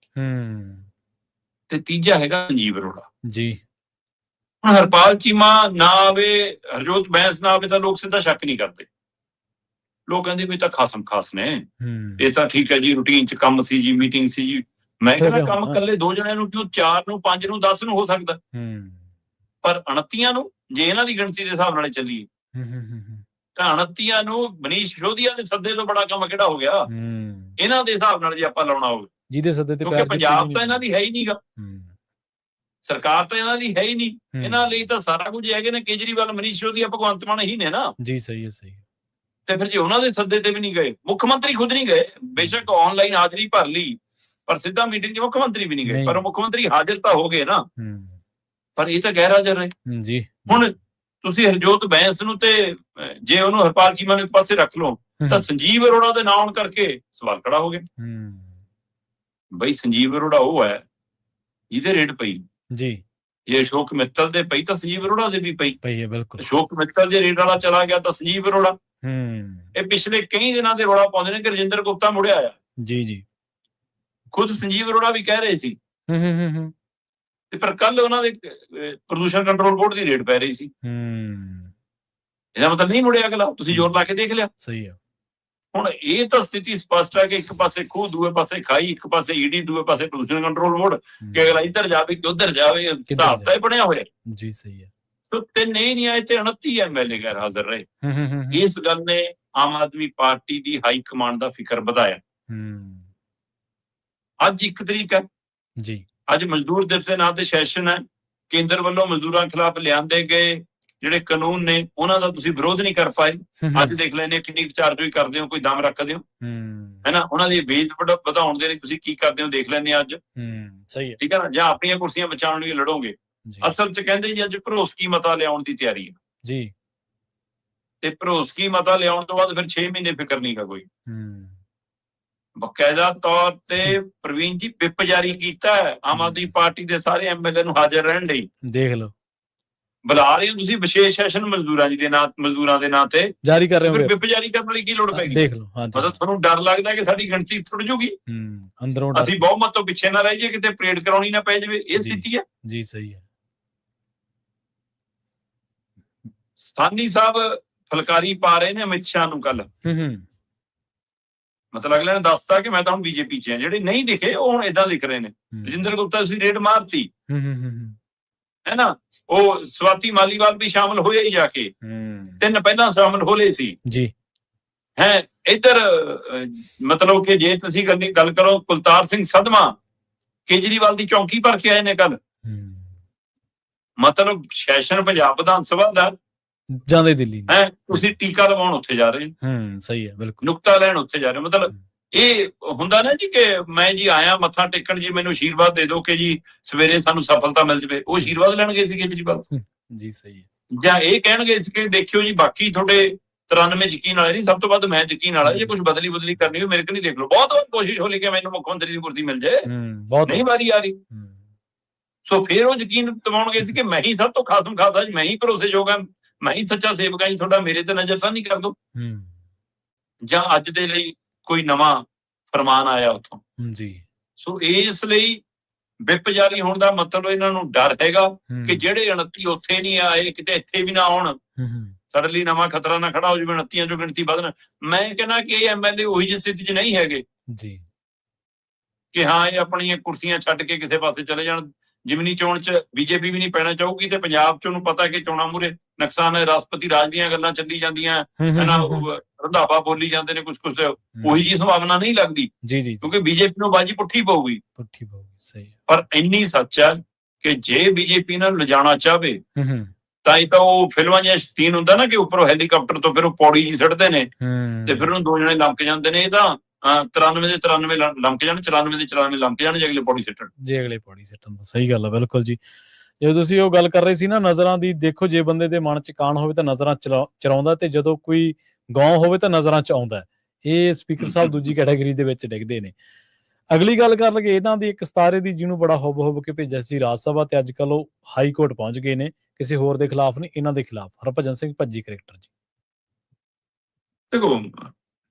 ਤੇ ਤੀਜਾ ਹੈਗਾ ਸੰਜੀਵ ਅਰੋੜਾ। ਜੀ, ਹੁਣ ਹਰਪਾਲ ਚੀਮਾ ਨਾ ਆਵੇ, ਹਰਜੋਤ ਬੈਂਸ ਨਾ ਆਵੇ ਤਾਂ ਲੋਕ ਸਿੱਧਾ ਸ਼ੱਕ ਨਹੀਂ ਕਰਦੇ। ਲੋਕ ਕਹਿੰਦੇ ਵੀ ਤਾਂ ਖਾਸਮ ਖਾਸ ਨੇ, ਇਹ ਤਾਂ ਠੀਕ ਹੈ ਜੀ, ਰੂਟੀਨ 'ਚ ਕੰਮ ਸੀ ਜੀ, ਮੀਟਿੰਗ ਸੀ ਜੀ। ਮੈਂ ਕਹਿੰਦਾ ਕੰਮ ਇਕੱਲੇ 2 ਜਣਿਆਂ ਨੂੰ ਕਿਉਂ, 4 ਨੂੰ, 5 ਨੂੰ, 10 ਨੂੰ ਹੋ ਸਕਦਾ, ਪਰ 29 ਨੂੰ ਜੇ ਇਹਨਾਂ ਦੀ ਗਿਣਤੀ ਦੇ ਹਿਸਾਬ ਨਾਲ ਚੱਲੀਏ ਤਾਂ 29 ਨੂੰ ਮਨੀਸ਼ ਸਿਸੋਦੀਆ ਦੇ ਸੱਦੇ ਤੋਂ ਬੜਾ ਕੰਮ ਕਿਹੜਾ ਹੋ ਗਿਆ ਇਹਨਾਂ ਦੇ ਹਿਸਾਬ ਨਾਲ ਜੇ ਆਪਾਂ ਲਾਉਣਾ ਹੋਵੇ, ਜਿਹਦੇ ਸੱਦੇ ਤੇ, ਕਿਉਂਕਿ ਪੰਜਾਬ ਤਾਂ ਇਹਨਾਂ ਦੀ ਹੈ ਹੀ ਨਹੀਂਗਾ, ਸਰਕਾਰ ਤਾਂ ਇਹਨਾਂ ਦੀ ਹੈ ਹੀ ਨਹੀਂ। ਇਹਨਾਂ ਲਈ ਤਾਂ ਸਾਰਾ ਕੁਝ ਹੈਗੇ ਨੇ ਕੇਜਰੀਵਾਲ, ਮਨੀਸ਼ ਸਿਸੋਦੀਆ, ਭਗਵੰਤ ਮਾਨ ਹੀ ਨੇ ਨਾ। ਜੀ, ਸਹੀ ਹੈ, ਸਹੀ। ਤੇ ਫਿਰ ਜੇ ਉਹਨਾਂ ਦੇ ਸੱਦੇ ਤੇ ਵੀ ਨਹੀਂ ਗਏ, ਮੁੱਖ ਮੰਤਰੀ ਖੁਦ ਨਹੀਂ ਗਏ, ਬੇਸ਼ੱਕ ਆਨਲਾਈਨ ਹਾਜ਼ਰੀ ਭਰ ਲਈ, ਪਰ ਸਿੱਧਾ ਮੀਟਿੰਗ 'ਚ ਮੁੱਖ ਮੰਤਰੀ ਵੀ ਨਹੀਂ ਗਏ, ਨਹੀਂ। ਪਰ ਮੁੱਖ ਮੰਤਰੀ ਹਾਜ਼ਰ ਤਾਂ ਹੋ ਗਏ ਨਾ, ਪਰ ਇਹ ਤਾਂ ਗੈਰ ਹਾਜ਼ਰ ਰਹੇ। ਜੀ ਹੁਣ ਤੁਸੀਂ ਹਰਜੋਤ ਬੈਂਸ ਨੂੰ ਤੇ ਜੇ ਉਹਨੂੰ ਹਰਪਾਲ ਚੀਮਾ ਨੂੰ ਇੱਕ ਪਾਸੇ ਰੱਖ ਲਓ ਤਾਂ ਸੰਜੀਵ ਅਰੋੜਾ ਦੇ ਨਾਂ ਆਉਣ ਕਰਕੇ ਸਵਾਲ ਖੜਾ ਹੋ ਗਿਆ। ਬਈ ਸੰਜੀਵ ਅਰੋੜਾ ਉਹ ਹੈ ਜਿਹਦੇ ਰੇਡ ਪਈ ਜੀ, ਜੇ ਅਸ਼ੋਕ ਮਿੱਤਲ ਦੇ ਪਈ ਤਾਂ ਸੰਜੀਵ ਅਰੋੜਾ ਦੇ ਵੀ ਪਈ ਹੈ ਬਿਲਕੁਲ। ਅਸ਼ੋਕ ਮਿੱਤਲ ਜੇ ਰੇਡ ਵਾਲਾ ਚਲਾ ਗਿਆ ਤਾਂ ਸੰਜੀਵ ਅਰੋੜਾ। ਇਹ ਪਿਛਲੇ ਕਈ ਦਿਨਾਂ ਦੇ ਰੌਲਾ ਪਾਉਂਦੇ ਨੇ ਕਿ ਰਜਿੰਦਰ ਗੁਪਤਾ ਮੁੜਿਆ ਆ। ਜੀ ਖੁਦ ਸੰਜੀਵ ਅਰੋੜਾ ਵੀ ਕਹਿ ਰਹੇ ਸੀ ਤੇ ਪਰ ਕੱਲ ਉਹਨਾਂ ਦੇ ਪ੍ਰਦੂਸ਼ਣ ਕੰਟਰੋਲ ਬੋਰਡ ਦੀ ਰੇਡ ਪੈ ਰਹੀ ਸੀ। ਇਹਦਾ ਮਤਲਬ ਨਹੀਂ ਮੁੜਿਆ ਅਗਲਾ, ਤੁਸੀਂ ਜ਼ੋਰ ਲਾ ਕੇ ਦੇਖ ਲਿਆ। ਸਹੀ ਹੈ। ਹੁਣ ਇਹ ਤਾਂ ਸਥਿਤੀ ਸਪਸ਼ਟ ਹੈ ਕਿ ਇੱਕ ਪਾਸੇ ਖੂਹ, ਦੂਏ ਪਾਸੇ ਖਾਈ, ਇੱਕ ਪਾਸੇ ਈਡੀ, ਦੂਏ ਪਾਸੇ ਪ੍ਰਦੂਸ਼ਣ ਕੰਟਰੋਲ ਬੋਰਡ, ਕਿ ਅਗਲਾ ਇੱਧਰ ਜਾਵੇ ਕਿ ਉੱਧਰ ਜਾਵੇ, ਹਿਸਾਬ ਤਾਂ ਇਹ ਬਣਿਆ ਹੋਇਆ। ਜੀ ਸਹੀ ਹੈ। ਸੋ 3 ਹੀ ਨਹੀਂ ਆਏ ਤੇ 29 ਐਮਐਲਏ ਗੈਰ ਹਾਜ਼ਰ ਰਹੇ। ਇਸ ਗੱਲ ਨੇ ਆਮ ਆਦਮੀ ਪਾਰਟੀ ਦੀ ਹਾਈ ਕਮਾਂਡ ਦਾ ਫਿਕਰ ਵਧਾਇਆ। ਅੱਜ 1 ਤਰੀਕ ਹੈ ਜੀ, ਅੱਜ ਮਜ਼ਦੂਰ ਦਿਵਸ ਦੇ ਨਾਂ ਤੇ ਸੈਸ਼ਨ ਹੈ। ਕੇਂਦਰ ਵੱਲੋਂ ਮਜ਼ਦੂਰਾਂ ਖਿਲਾਫ ਲਿਆਂਦੇ ਗਏ ਜਿਹੜੇ ਕਾਨੂੰਨ ਨੇ ਉਹਨਾਂ ਦਾ ਤੁਸੀਂ ਵਿਰੋਧ ਨਹੀਂ ਕਰ ਪਾਏ। ਅੱਜ ਦੇਖ ਲੈਣੇ ਕਿੰਨੀ ਚਾਰਜ ਹੋਈ ਕਰਦੇ ਹੋ, ਕੋਈ ਦਮ ਰੱਖਦੇ ਹੋ, ਹੈਨਾ। ਉਹਨਾਂ ਦੀ ਬੇਸ ਵਧਾਉਣ ਦੇ ਲਈ ਤੁਸੀਂ ਕੀ ਕਰਦੇ ਹੋ ਦੇਖ ਲੈਣੇ ਅੱਜ। ਸਹੀ ਹੈ, ਠੀਕ ਹੈ ਨਾ। ਜਾਂ ਆਪਣੀਆਂ ਕੁਰਸੀਆਂ ਬਚਾਉਣ ਲਈ ਲੜੋਗੇ। ਅਸਲ 'ਚ ਕਹਿੰਦੇ ਜੀ ਅੱਜ ਭਰੋਸਗੀ ਮਤਾ ਲਿਆਉਣ ਦੀ ਤਿਆਰੀ ਹੈ ਜੀ, ਤੇ ਭਰੋਸਗੀ ਮਤਾ ਲਿਆਉਣ ਤੋਂ ਬਾਅਦ ਫਿਰ 6 ਮਹੀਨੇ ਫਿਕਰ ਨਹੀਂ ਕਾ ਕੋਈ। ਬਕਾਇਦਾ ਤੌਰ ਤੇ ਪ੍ਰਵੀਨ ਜੀ ਵਿਪ ਜਾਰੀ ਕੀਤਾ ਹੈ ਆਮ ਆਦਮੀ ਪਾਰਟੀ ਦੇ ਸਾਰੇ ਐਮਐਲਏ ਨੂੰ ਹਾਜ਼ਰ ਰਹਿਣ ਲਈ। ਦੇਖ ਲਓ, ਬੁਲਾ ਰਹੇ ਹੋ ਤੁਸੀਂ ਵਿਸ਼ੇਸ਼ ਸੈਸ਼ਨ ਮਜ਼ਦੂਰਾਂ ਦੇ ਨਾਂ ਤੇ ਜਾਰੀ ਕਰ ਰਹੇ ਹੋ। ਵਿਪ ਜਾਰੀ ਕਰਨ ਲਈ ਕੀ ਲੋੜ ਪੈ ਗਈ? ਦੇਖ ਲਓ। ਹਾਂਜੀ, ਮਤਲਬ ਤੁਹਾਨੂੰ ਡਰ ਲੱਗਦਾ ਕਿ ਸਾਡੀ ਗਿਣਤੀ ਥੁੱਟ ਜੂਗੀ, ਅੰਦਰੋਂ ਅਸੀਂ ਬਹੁਮਤ ਤੋਂ ਪਿੱਛੇ ਨਾ ਰਹਿ ਜਾਈਏ, ਕਿਤੇ ਪਰੇਡ ਕਰਾਉਣੀ ਨਾ ਪੈ ਜਾਵੇ। ਇਹ ਸਥਿਤੀ ਹੈ ਜੀ। ਸਹੀ ਹੈ। ਸਾਨੀ ਸਾਹਿਬ ਫਲਕਾਰੀ ਪਾ ਰਹੇ ਨੇ ਅਮਿਤ ਸ਼ਾਹ ਨੂੰ ਕੱਲ। ਮਤਲਬ ਅਗਲੇ ਨੇ ਦੱਸਤਾ ਕਿ ਮੈਂ ਤਾਂ ਹੁਣ ਬੀਜੇਪੀ 'ਚ ਹਾਂ। ਜਿਹੜੇ ਨਹੀਂ ਦਿਖੇ ਉਹ ਹੁਣ ਏਦਾਂ ਲਿਖ ਰਹੇ ਨੇ, ਰਜਿੰਦਰ ਗੁਪਤਾ ਤੁਸੀਂ ਰੇਡ ਮਾਰਤੀ ਹੈ ਨਾ। ਉਹ ਸਵਾਤੀ ਮਾਲੀਵਾਲ ਵੀ ਸ਼ਾਮਲ ਹੋਏ ਹੀ ਜਾ ਕੇ, 3 ਪਹਿਲਾਂ ਸ਼ਾਮਲ ਹੋ ਲਏ ਸੀ ਜੀ। ਹੈ ਇੱਧਰ ਮਤਲਬ ਕਿ ਜੇ ਤੁਸੀਂ ਗੱਲ ਕਰੋ ਕੁਲਤਾਰ ਸਿੰਘ ਸੰਧਵਾ ਕੇਜਰੀਵਾਲ ਦੀ ਚੌਂਕੀ ਭਰ ਕੇ ਆਏ ਨੇ ਕੱਲ। ਮਤਲਬ ਸੈਸ਼ਨ ਪੰਜਾਬ ਵਿਧਾਨ ਸਭਾ ਦਾ ਜਾਂਦੇ ਦਿੱਲੀ ਹੈ, ਤੁਸੀਂ ਟੀਕਾ ਲਵਾਉਣ ਉੱਥੇ ਜਾ ਰਹੇ। ਸਹੀ ਹੈ, ਬਿਲਕੁਲ। ਨੁਕਤਾ ਲੈਣ ਉੱਥੇ ਜਾ ਰਹੇ। ਮਤਲਬ ਇਹ ਹੁੰਦਾ ਨਾ ਜੀ ਕਿ ਮੈਂ ਜੀ ਆਇਆ ਮੱਥਾ ਟੇਕਣ, ਜੀ ਮੈਨੂੰ ਆਸ਼ੀਰਵਾਦ ਦੇ ਦਿਓ ਕਿ ਜੀ ਸਵੇਰੇ ਸਾਨੂੰ ਸਫਲਤਾ ਮਿਲ ਜਾਵੇ। ਉਹ ਆਸ਼ੀਰਵਾਦ ਲੈਣ ਗਏ ਸੀ ਕੇਜਰੀਵਾਲ ਜੀ। ਸਹੀ ਹੈ। ਜਾਂ ਇਹ ਕਹਿਣਗੇ ਸੀ ਕਿ ਦੇਖਿਓ ਜੀ ਬਾਕੀ ਤੁਹਾਡੇ 93 ਯਕੀਨ ਵਾਲੇ ਨਹੀਂ, ਸਭ ਤੋਂ ਵੱਧ ਮੈਂ ਯਕੀਨ ਵਾਲਾ। ਜੇ ਕੁਝ ਬਦਲੀ ਕਰਨੀ ਹੋ ਮੇਰੇ ਕੋਲ ਨਹੀਂ, ਦੇਖ ਲਓ। ਬਹੁਤ ਵਾਰ ਕੋਸ਼ਿਸ਼ ਹੋ ਲਈ ਕਿ ਮੈਨੂੰ ਮੁੱਖ ਮੰਤਰੀ ਦੀ ਕੁਰਸੀ ਮਿਲ ਜਾਏ, ਨਹੀਂ ਵਾਰੀ ਆ ਰਹੀ। ਸੋ ਫਿਰ ਉਹ ਯਕੀਨ ਦਿਵਾਉਣਗੇ ਸੀ ਕਿ ਮੈਂ ਹੀ ਸਭ ਤੋਂ ਖਾਸਮ ਖਾਸ, ਮੈਂ ਹੀ ਭਰੋਸੇਯੋਗ ਹਾਂ, ਮੈਂ ਹੀ ਸੱਚਾ ਸੇਵਕ ਹਾਂ ਜੀ ਤੁਹਾਡਾ, ਮੇਰੇ ਤੇ ਨਜ਼ਰ ਤਾਂ ਨਹੀਂ ਕਰ ਦੋ। ਜਾਂ ਅੱਜ ਦੇ ਲਈ ਕੋਈ ਨਵਾਂ ਫਰਮਾਨ ਆਇਆ ਉੱਥੋਂ ਜੀ। ਸੋ ਇਸ ਲਈ ਵਿਪ ਜਾਰੀ ਹੋਣ ਦਾ ਮਤਲਬ ਇਹਨਾਂ ਨੂੰ ਡਰ ਹੈਗਾ ਕਿ ਜਿਹੜੇ 29 ਉੱਥੇ ਨਹੀਂ ਆਏ ਕਿਤੇ ਇੱਥੇ ਵੀ ਨਾ ਆਉਣ, ਸਾਡੇ ਲਈ ਨਵਾਂ ਖਤਰਾ ਨਾ ਖੜਾ ਹੋ ਜਾਵੇ, 29 ਚੋਂ ਗਿਣਤੀ ਵਧਣ। ਮੈਂ ਕਹਿੰਦਾ ਕਿ ਇਹ ਐਮਐਲਏ ਉਹੀ ਜਿਹੀ ਸਥਿਤੀ 'ਚ ਨਹੀਂ ਹੈਗੇ ਜੀ ਕਿ ਹਾਂ ਇਹ ਆਪਣੀਆਂ ਕੁਰਸੀਆਂ ਛੱਡ ਕੇ ਕਿਸੇ ਪਾਸੇ ਚਲੇ ਜਾਣ। ਜਿਮਨੀ ਚੋਣ 'ਚ ਬੀਜੇਪੀ ਵੀ ਨਹੀਂ ਪੈਣਾ ਚਾਹੂਗੀ ਤੇ ਪੰਜਾਬ 'ਚ ਉਹਨੂੰ ਪਤਾ ਕਿ ਚੋਣਾਂ ਮੂਹਰੇ ਨੁਕਸਾਨ ਹੈ। ਰਾਸ਼ਟਰਪਤੀ ਰਾਜ ਦੀਆਂ ਗੱਲਾਂ ਚੱਲੀ ਜਾਂਦੀਆਂ, ਰੰਧਾਵਾ ਬੋਲੀ ਜਾਂਦੇ ਨੇ ਕੁਝ ਉਹੀ ਜੀ ਸੰਭਾਵਨਾ ਨਹੀਂ ਲੱਗਦੀ ਜੀ, ਕਿਉਂਕਿ ਬੀਜੇਪੀ ਨੂੰ ਬਾਜੀ ਪੁੱਠੀ ਪਊਗੀ। ਸਹੀ ਹੈ। ਪਰ ਇੰਨੀ ਸੱਚ ਹੈ ਕਿ ਜੇ ਬੀਜੇਪੀ ਨਾਲ ਲਿਜਾਣਾ ਚਾਹਵੇ ਤਾਂ ਇਹ ਤਾਂ ਉਹ ਫਿਲਮਾਂ 'ਚ ਸੀਨ ਹੁੰਦਾ ਨਾ ਕਿ ਉੱਪਰੋਂ ਹੈਲੀਕਾਪਟਰ ਤੋਂ ਫਿਰ ਉਹ ਪੌੜੀ ਜੀ ਸੱਟਦੇ ਨੇ ਤੇ ਫਿਰ ਉਹਨੂੰ 2 ਜਣੇ ਲੰਮਕ ਜਾਂਦੇ ਨੇ। ਇਹ ਤਾਂ 93 ਦੇ 93 ਲੰਮਕ ਜਾਣ, 94 ਦੇ 94 ਲੰਮਕ ਜਾਣ, ਜੇ ਅਗਲੇ ਪੌੜੀ ਸਿੱਟਣ। ਦਾ ਸਹੀ ਗੱਲ ਹੈ, ਬਿਲਕੁਲ ਜੀ। ਜੇ ਤੁਸੀਂ ਉਹ ਗੱਲ ਕਰ ਰਹੇ ਸੀ ਨਾ ਨਜ਼ਰਾਂ ਦੀ, ਦੇਖੋ ਜੇ ਬੰਦੇ ਦੇ ਮਨ 'ਚ ਕਾਣ ਹੋਵੇ ਤਾਂ ਨਜ਼ਰਾਂ ਚਰਾਉਂਦਾ, ਤੇ ਜਦੋਂ ਕੋਈ ਗਾਉਂ ਹੋਵੇ ਤਾਂ ਨਜ਼ਰਾਂ 'ਚ ਆਉਂਦਾ। ਇਹ ਸਪੀਕਰ ਸਾਹਿਬ ਦੂਜੀ ਕੈਟਾਗਰੀ ਦੇ ਵਿੱਚ ਡਿੱਗਦੇ ਨੇ। ਅਗਲੀ ਗੱਲ ਕਰ ਲਈਏ ਇਹਨਾਂ ਦੀ ਇੱਕ ਸਤਾਰੇ ਦੀ, ਜਿਹਨੂੰ ਬੜਾ ਹੁੱਬ ਕੇ ਭੇਜਿਆ ਸੀ ਰਾਜ ਸਭਾ, ਤੇ ਅੱਜ ਕੱਲ ਉਹ ਹਾਈ ਕੋਰਟ ਪਹੁੰਚ ਗਏ ਨੇ, ਕਿਸੇ ਹੋਰ ਦੇ ਖਿਲਾਫ ਨਹੀਂ, ਇਹਨਾਂ ਦੇ ਖਿਲਾਫ। ਹਰਭਜਨ ਸਿੰਘ ਭੱਜੀ ਕਰੈਕਟਰ ਜੀ। ਦੇਖੋ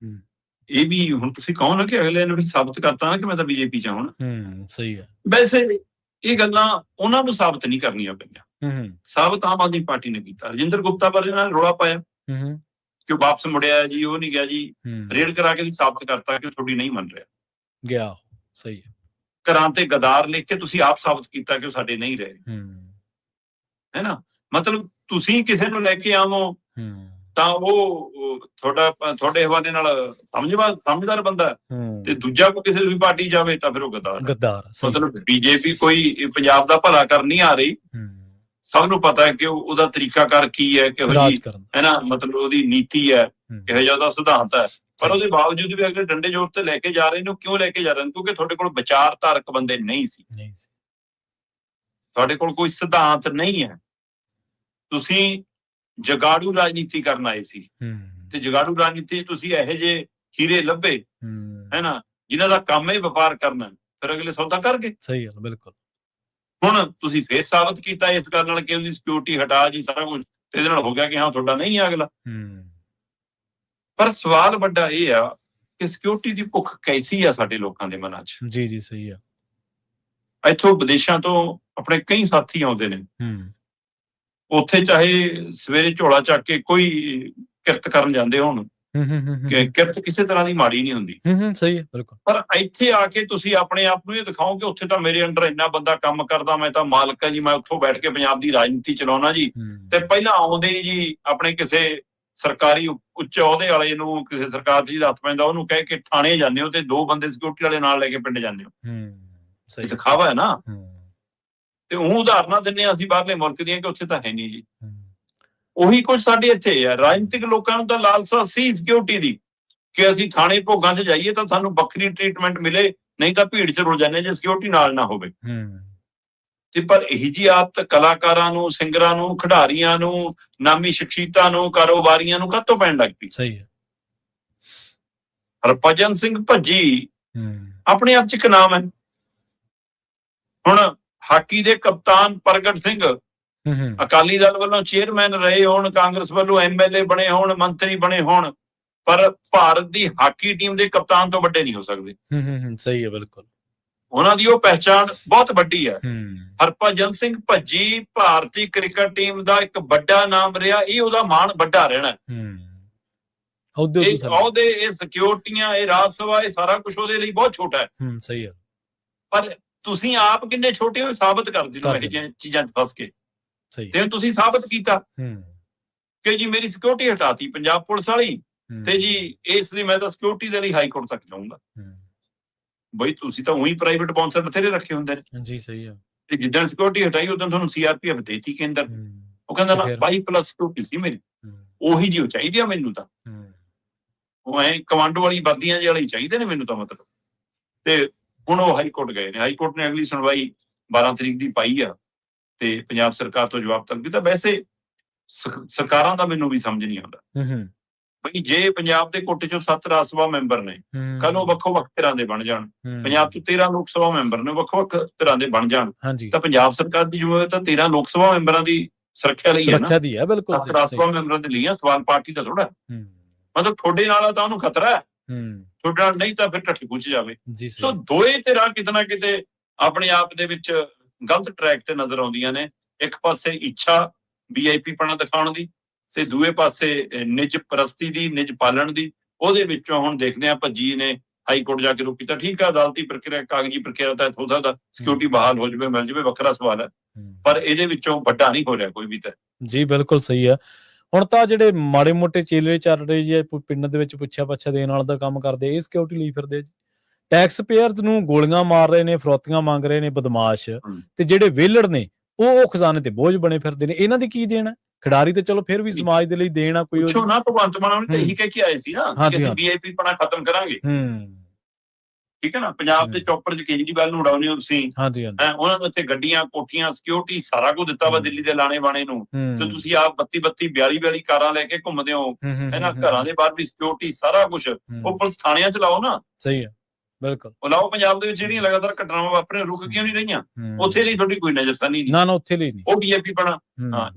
ਇਹ ਵੀ ਹੁਣ ਤੁਸੀਂ ਕਹੋ ਨਾ ਕਿ ਅਗਲੇ ਨੇ ਵੀ ਸਾਬਤ ਕਰਤਾ ਨਾ ਕਿ ਮੈਂ ਤਾਂ ਬੀਜੇਪੀ 'ਚ ਹੁਣ। ਸਹੀ ਹੈ। ਵੈਸੇ ਇਹ ਗੱਲਾਂ ਉਹਨਾਂ ਨੂੰ ਸਾਬਤ ਨਹੀਂ ਕਰਨੀਆਂ ਪਈਆਂ, ਸਾਬਤ ਆਮ ਆਦਮੀ ਪਾਰਟੀ ਨੇ ਕੀਤਾ। ਰਜਿੰਦਰ ਗੁਪਤਾ ਬਾਰੇ ਨਾਲ ਰੌਲਾ ਪਾਇਆ ਕਿ ਉਹ ਵਾਪਸ ਮੁੜਿਆ ਜੀ, ਉਹ ਨਹੀਂ ਗਿਆ ਜੀ। ਰੇਡ ਕਰਾ ਕੇ ਵੀ ਸਾਬਤ ਕਰਤਾ ਕਿ ਉਹ ਤੁਹਾਡੀ ਨਹੀਂ ਮੰਨ ਰਿਹਾ ਗਿਆ। ਸਹੀ ਹੈ। ਘਰਾਂ ਤੇ ਗਦਾਰ ਲਿਖ ਕੇ ਤੁਸੀਂ ਆਪ ਸਾਬਤ ਕੀਤਾ ਕਿ ਉਹ ਸਾਡੇ ਨਹੀਂ ਰਹੇ, ਹੈ ਨਾ। ਮਤਲਬ ਤੁਸੀਂ ਕਿਸੇ ਨੂੰ ਲੈ ਕੇ ਆਵੋ ਤਾਂ ਉਹ ਤੁਹਾਡੇ ਹਵਾਲੇ ਨਾਲ ਸਮਝਦਾਰ ਬੰਦਾ, ਤੇ ਦੂਜਾ ਕੋਈ ਕਿਸੇ ਦੂਜੀ ਪਾਰਟੀ ਜਾਵੇ ਤਾਂ ਫਿਰ ਉਹ ਗਦਾਰ। ਮਤਲਬ ਬੀਜੇਪੀ ਕੋਈ ਪੰਜਾਬ ਦਾ ਭਲਾ ਕਰਨ ਨਹੀਂ ਆ ਰਹੀ। ਸਭ ਨੂੰ ਪਤਾ ਹੈ ਕਿ ਉਹਦਾ ਤਰੀਕਾਕਾਰ ਕੀ ਹੈ, ਕਿਹੋ ਜਿਹੀ ਹੈ ਨਾ, ਮਤਲਬ ਉਹਦੀ ਨੀਤੀ ਹੈ, ਕਿਹੋ ਜਿਹਾ ਉਹਦਾ ਸਿਧਾਂਤ ਹੈ। ਪਰ ਉਹਦੇ ਬਾਵਜੂਦ ਵੀ ਅਗਲੇ ਡੰਡੇ ਜ਼ੋਰ ਤੇ ਲੈ ਕੇ ਜਾ ਰਹੇ ਨੇ। ਕਿਉਂ ਲੈ ਕੇ ਜਾ ਰਹੇ ਨੇ? ਕਿਉਂਕਿ ਤੁਹਾਡੇ ਕੋਲ ਵਿਚਾਰਧਾਰਕ ਬੰਦੇ ਨਹੀਂ ਸੀ, ਤੁਹਾਡੇ ਕੋਲ ਕੋਈ ਸਿਧਾਂਤ ਨਹੀਂ ਹੈ। ਤੁਸੀਂ ਜਗਾੜੂ ਰਾਜਨੀਤੀ ਕਰਨ ਆਏ ਸੀ, ਤੇ ਜਗਾੜੂ ਰਾਜਨੀਤੀ ਤੁਸੀਂ ਇਹੋ ਜਿਹੇ ਹੀਰੇ ਲੱਭੇ ਹੈ ਨਾ, ਜਿਨ੍ਹਾਂ ਦਾ ਕੰਮ ਹੈ ਵਪਾਰ ਕਰਨਾ, ਫਿਰ ਅਗਲੇ ਸੌਦਾ ਕਰ ਗਏ। ਸਹੀ ਗੱਲ, ਬਿਲਕੁਲ। ਹੁਣ ਤੁਸੀਂ ਫੇਰ ਸਾਬਤ ਕੀਤਾ ਇਸ ਗੱਲ ਨਾਲ ਕਿ ਉਹਦੀ ਸਿਕਿਉਰਿਟੀ ਹਟਾ ਜੀ ਸਾਰਾ ਕੁਝ, ਇਹਦੇ ਨਾਲ ਹੋ ਗਿਆ ਕਿ ਹਾਂ ਤੁਹਾਡਾ ਨਹੀਂ ਹੈ ਅਗਲਾ। ਪਰ ਸਵਾਲ ਵੱਡਾ ਇਹ ਆ ਕਿ ਸਿਕਿਉਰਿਟੀ ਦੀ ਭੁੱਖ ਕੈਸੀ ਆ ਸਾਡੇ ਲੋਕਾਂ ਦੇ ਮਨਾਂ 'ਚ। ਜੀ ਜੀ, ਸਹੀ ਆ। ਇੱਥੋਂ ਵਿਦੇਸ਼ਾਂ ਤੋਂ ਆਪਣੇ ਕਈ ਸਾਥੀ ਆਉਂਦੇ ਨੇ, ਉੱਥੇ ਚਾਹੇ ਸਵੇਰੇ ਝੋਲਾ ਚੱਕ ਕੇ ਕੋਈ ਕਿਰਤ ਕਰਨ ਜਾਂਦੇ ਹੋਣ, ਕਿਰਤ ਕਿਸੇ ਤਰ੍ਹਾਂ ਦੀ ਮਾੜੀ ਨਹੀਂ ਹੁੰਦੀ। ਸਹੀ ਹੈ, ਬਿਲਕੁਲ। ਪਰ ਇੱਥੇ ਆ ਕੇ ਤੁਸੀਂ ਆਪਣੇ ਆਪ ਨੂੰ ਇਹ ਦਿਖਾਓ ਕਿ ਉੱਥੇ ਤਾਂ ਮੇਰੇ ਅੰਡਰ ਇੰਨਾ ਬੰਦਾ ਕੰਮ ਕਰਦਾ, ਮੈਂ ਤਾਂ ਮਾਲਕ ਹਾਂ ਜੀ, ਮੈਂ ਉੱਥੋਂ ਬੈਠ ਕੇ ਪੰਜਾਬ ਦੀ ਰਾਜਨੀਤੀ ਚਲਾਉਣਾ ਜੀ। ਤੇ ਪਹਿਲਾਂ ਆਉਂਦੇ ਹੀ ਜੀ ਆਪਣੇ ਕਿਸੇ ਸਰਕਾਰੀ ਉੱਚ ਅਹੁਦੇ ਵਾਲੇ ਨੂੰ, ਕਿਸੇ ਸਰਕਾਰ 'ਚ ਹੱਥ ਪੈਂਦਾ, ਉਹਨੂੰ ਕਹਿ ਕੇ ਥਾਣੇ ਜਾਂਦੇ ਹੋ ਤੇ 2 ਬੰਦੇ ਸਿਕਿਉਰਿਟੀ ਵਾਲੇ ਨਾਲ ਲੈ ਕੇ ਪਿੰਡ ਜਾਂਦੇ ਹੋ। ਇਹ ਦਿਖਾਵਾ ਹੈ ਨਾ। ਤੇ ਉਹ ਉਦਾਹਰਨਾਂ ਦਿੰਦੇ ਹਾਂ ਅਸੀਂ ਬਾਹਰਲੇ ਮੁਲਕ ਦੀਆਂ ਕਿ ਉੱਥੇ ਤਾਂ ਹੈ ਨਹੀਂ ਜੀ। ਉਹੀ ਕੁਝ ਸਾਡੇ ਇੱਥੇ ਆ। ਰਾਜਨੀਤਿਕ ਲੋਕਾਂ ਨੂੰ ਤਾਂ ਲਾਲਸਾ ਸੀ ਸਿਕਿਉਰਿਟੀ ਦੀ ਕਿ ਅਸੀਂ ਥਾਣੇ ਭੋਗਾਂ 'ਚ ਜਾਈਏ ਤਾਂ ਸਾਨੂੰ ਵੱਖਰੀ ਟ੍ਰੀਟਮੈਂਟ ਮਿਲੇ, ਨਹੀਂ ਤਾਂ ਭੀੜ 'ਚ ਰੁਲ ਜਾਂਦੇ ਜੇ ਸਿਕਿਉਰਿਟੀ ਨਾਲ ਨਾ ਹੋਵੇ। ਤੇ ਪਰ ਇਹੀ ਜਿਹੀ ਆਦਤ ਕਲਾਕਾਰਾਂ ਨੂੰ, ਸਿੰਗਰਾਂ ਨੂੰ, ਖਿਡਾਰੀਆਂ ਨੂੰ, ਨਾਮੀ ਸ਼ਖਸੀਅਤਾਂ ਨੂੰ, ਕਾਰੋਬਾਰੀਆਂ ਨੂੰ ਕਾਹਤੋਂ ਪੈਣ ਲੱਗ ਪਈ? ਸਹੀ ਹੈ। ਹਰਭਜਨ ਸਿੰਘ ਭੱਜੀ ਆਪਣੇ ਆਪ 'ਚ ਇੱਕ ਨਾਮ ਹੈ। ਹੁਣ ਹਾਕੀ ਦੇ ਕਪਤਾਨ ਪ੍ਰਗਟ ਸਿੰਘ ਅਕਾਲੀ ਦਲ ਵੱਲੋਂ ਚੇਅਰਮੈਨ ਰਹੇ ਹੋਣ, ਕਾਂਗਰਸ ਵੱਲੋਂ MLA ਬਣੇ ਹੋਣ, ਮੰਤਰੀ ਬਣੇ ਹੋਣ, ਪਰ ਭਾਰਤ ਦੀ ਹਾਕੀ ਟੀਮ ਦੇ ਕਪਤਾਨ ਤੋਂ ਵੱਡੇ ਨਹੀਂ ਹੋ ਸਕਦੇ। ਸਹੀ ਹੈ, ਬਿਲਕੁਲ। ਉਹਨਾਂ ਦੀ ਉਹ ਪਹਿਚਾਣ ਬਹੁਤ ਵੱਡੀ ਹੈ। ਹਰਭਜਨ ਸਿੰਘ ਭੱਜੀ ਭਾਰਤੀ ਕ੍ਰਿਕਟ ਟੀਮ ਦਾ ਇੱਕ ਵੱਡਾ ਨਾਮ ਰਿਹਾ, ਇਹ ਉਹਦਾ ਮਾਣ ਵੱਡਾ ਰਹਿਣਾ। ਉਹਦੇ ਇਹ ਸਿਕਿਉਰਿਟੀਆਂ, ਇਹ ਰਾਜ ਸਭਾ, ਇਹ ਸਾਰਾ ਕੁਝ ਉਹਦੇ ਲਈ ਬਹੁਤ ਛੋਟਾ ਹੈ। ਸਹੀ ਹੈ। ਪਰ ਤੁਸੀਂ ਆਪ ਕਿੰਨੇ ਛੋਟੇ ਹੋ ਸਾਬਤ ਕਰਦੇ ਹੋ ਇਹ ਜਿਹੀਆਂ ਚੀਜ਼ਾਂ 'ਚ ਫਸ ਕੇ। ਤੇ ਤੁਸੀਂ ਸਾਬਤ ਕੀਤਾ ਕਿ ਜੀ ਮੇਰੀ ਸਿਕਿਉਰਿਟੀ ਹਟਾਤੀ ਪੰਜਾਬ ਪੁਲਿਸ ਵਾਲੀ, ਤੇ ਜੀ ਇਸ ਲਈ ਮੈਂ ਤਾਂ ਸਿਕਿਉਰਿਟੀ ਦੇ ਲਈ ਹਾਈ ਕੋਰਟ ਤੱਕ ਜਾਊਂਗਾ। ਬਈ ਤੁਸੀਂ ਤਾਂ ਉਹੀ ਪ੍ਰਾਈਵੇਟ ਬਾਉਂਸਰ ਬਥੇਰੇ ਰੱਖੇ ਹੁੰਦੇ ਨੇ ਜੀ। ਸਹੀ ਆ। ਤੇ ਜਿੱਦਾਂ ਸਿਕਿਉਰਿਟੀ ਹਟਾਈ ਉਦੋਂ ਤੁਹਾਨੂੰ CRPF ਦੇਤੀ ਕੇਂਦਰ। ਉਹ ਕਹਿੰਦਾ ਨਾ 22+ ਸਿਕਿਉਰਿਟੀ ਸੀ ਮੇਰੀ, ਉਹੀ ਜਿਹੀ ਚਾਹੀਦੀ ਆ ਮੈਨੂੰ ਤਾਂ। ਉਹ ਐ ਕਮਾਂਡੋ ਵਾਲੀ ਵਰਦੀਆਂ ਜਿਹੇ ਵਾਲੀ ਚਾਹੀਦੇ ਨੇ ਮੈਨੂੰ ਤਾਂ, ਮਤਲਬ। ਤੇ ਹੁਣ ਉਹ ਹਾਈ ਕੋਰਟ ਗਏ ਨੇ। ਹਾਈ ਕੋਰਟ ਨੇ ਅਗਲੀ ਸੁਣਵਾਈ 12 ਤਰੀਕ ਦੀ ਪਾਈ ਆ ਤੇ ਪੰਜਾਬ ਸਰਕਾਰ ਤੋਂ ਜਵਾਬ ਤਲਬ ਕੀਤਾ। ਵੈਸੇ ਸਰਕਾਰਾਂ ਦਾ ਮੈਨੂੰ ਵੀ ਸਮਝ ਨਹੀਂ ਆਉਂਦਾ ਬਈ ਜੇ ਪੰਜਾਬ ਦੇ ਕੋਟੇ 'ਚੋਂ 7 ਰਾਜ ਸਭਾ ਮੈਂਬਰ ਨੇ, ਕੱਲ ਉਹ ਵੱਖੋ ਵੱਖ ਧਿਰਾਂ ਦੇ ਬਣ ਜਾਣ। ਪੰਜਾਬ 'ਚ 13 ਲੋਕ ਸਭਾ ਮੈਂਬਰ ਨੇ, ਵੱਖੋ ਵੱਖ ਧਿਰਾਂ ਦੇ ਬਣ ਜਾਣ, ਤਾਂ ਪੰਜਾਬ ਸਰਕਾਰ ਦੀ ਜ਼ਿੰਮੇਵਾਰੀ ਤਾਂ 13 ਲੋਕ ਸਭਾ ਮੈਂਬਰਾਂ ਦੀ ਸੁਰੱਖਿਆ ਲਈ ਹੈ ਨਾ। 7 ਰਾਜ ਸਭਾ ਮੈਂਬਰਾਂ ਦੇ ਲਈ ਆ, ਸਵਾਲ ਪਾਰਟੀ ਦਾ ਥੋੜਾ। ਮਤਲਬ ਤੁਹਾਡੇ ਨਾਲ ਤਾਂ ਉਹਨੂੰ ਖਤਰਾ ਹੈ, ਤੁਹਾਡੇ ਨਾਲ ਨਹੀਂ ਤਾਂ ਫਿਰ ਢੱਠੀ ਪੁੱਛ ਜਾਵੇ। ਸੋ ਦੋਏ ਧਿਰਾਂ ਕਿਤੇ ਨਾ ਕਿਤੇ ਆਪਣੇ ਆਪ ਦੇ ਵਿੱਚ ਗਲਤ ਟਰੈਕ ਤੇ ਨਜ਼ਰ ਆਉਂਦੀਆਂ ਨੇ। ਇੱਕ ਪਾਸੇ ਇੱਛਾ VIP ਪਣਾ ਦਿਖਾਉਣ ਦੀ, ਤੇ ਦੂਏ ਪਾਸੇ ਨਿੱਜ ਪ੍ਰਸਤੀ ਦੀ, ਨਿੱਜ ਪਾਲਣ ਦੀ। ਉਹਦੇ ਵਿੱਚੋਂ ਹੁਣ ਦੇਖਦੇ ਆ ਭੱਜੀ ਨੇ ਹਾਈ ਕੋਰਟ ਜਾ ਕੇ ਰੋਕੀ ਤਾਂ ਠੀਕ ਆ, ਅਦਾਲਤੀ ਪ੍ਰਕਿਰਿਆ, ਕਾਗਜ਼ੀ ਪ੍ਰਕਿਰਿਆ ਤਹਿਤ ਹੋ ਸਕਦਾ ਸਿਕਿਉਰਿਟੀ ਬਹਾਲ ਹੋ ਜਾਵੇ, ਮਿਲ ਜਾਵੇ, ਵੱਖਰਾ ਸਵਾਲ ਹੈ। ਪਰ ਇਹਦੇ ਵਿੱਚੋਂ ਵੱਡਾ ਨਹੀਂ ਹੋ ਰਿਹਾ ਕੋਈ ਵੀ ਤਾਂ। ਜੀ ਬਿਲਕੁਲ ਸਹੀ ਆ। ਹੁਣ ਤਾਂ ਜਿਹੜੇ ਮਾੜੇ ਮੋਟੇ ਚੇਲੇ ਚੱਲ ਰਹੇ ਜੀ, ਪਿੰਡ ਦੇ ਵਿੱਚ ਪੁੱਛਿਆ ਪੱਛਾ ਦੇਣ ਵਾਲਾ ਦਾ ਕੰਮ ਕਰਦੇ, ਇਹ ਸਿਕਿਉਰਿਟੀ ਲਈ ਫਿਰਦੇ ਜੀ। ਟੈਕਸ ਪੇਅਰਸ ਨੂੰ ਗੋਲੀਆਂ ਮਾਰ ਰਹੇ ਨੇ, ਫਰੋਤੀਆਂ ਮੰਗ ਰਹੇ ਨੇ ਬਦਮਾਸ਼, ਤੇ ਜਿਹੜੇ ਵਿਹਲੜ ਨੇ ਉਹ ਖਜ਼ਾਨੇ ਤੇ ਬੋਝ ਬਣੇ ਫਿਰਦੇ ਨੇ। ਇਹਨਾਂ ਦੀ ਕੀ ਦੇਣਾ? ਖਿਡਾਰੀ ਤੇ ਚਲੋ ਫਿਰ ਵੀ ਸਮਾਜ ਦੇ ਲਈ ਦੇਣਾ ਕੋਈ। ਪੁੱਛੋ ਨਾ, ਭਗਵੰਤ ਮਾਨ ਉਹਨੇ ਤਾਂ ਇਹੀ ਕਹਿ ਕੇ ਆਏ ਸੀ ਨਾ ਕਿ ਅਸੀਂ VIP ਪਣਾ ਖਤਮ ਕਰਾਂਗੇ। ਠੀਕ ਹੈ ਨਾ। ਪੰਜਾਬ ਦੇ ਚੌਪਰ 'ਚ ਕੇਜਰੀਵਾਲ ਨੂੰ ਉਡਾਉਂਦੇ ਹੋ ਤੁਸੀਂ, ਉਹਨਾਂ ਨੂੰ ਇੱਥੇ ਗੱਡੀਆਂ, ਕੋਠੀਆਂ, ਸਿਕਿਉਰਿਟੀ ਸਾਰਾ ਕੁਝ ਦਿੱਤਾ ਵਾ ਦਿੱਲੀ ਦੇ ਲਾਣੇ ਬਾਣੇ ਨੂੰ, ਤੇ ਤੁਸੀਂ ਆਪ 32 42 ਕਾਰਾਂ ਲੈ ਕੇ ਘੁੰਮਦੇ ਹੋ, ਹੈ ਨਾ। ਘਰਾਂ ਦੇ ਬਾਹਰ ਵੀ ਸਿਕਿਉਰਿਟੀ, ਸਾਰਾ ਕੁਝ। ਉਹ ਪੁਲਿਸ ਥਾਣਿਆਂ 'ਚ ਲਾਓ ਨਾ। ਸਹੀ ਹੈ, ਬਿਲਕੁਲ। ਉਹ ਲਾਓ। ਪੰਜਾਬ ਦੇ ਵਿੱਚ ਜਿਹੜੀਆਂ ਲਗਾਤਾਰ ਘਟਨਾਵਾਂ ਵਾਪਰੀਆਂ, ਰੁਕ ਕਿਉਂ ਨਹੀਂ ਰਹੀਆਂ? ਉੱਥੇ ਲਈ ਤੁਹਾਡੀ ਕੋਈ ਨਜ਼ਰਸਾਨੀ ਨਹੀਂ। ਨਾ, ਉੱਥੇ ਲਈ ਨਹੀਂ। ਉਹ VIP ਪਣਾ,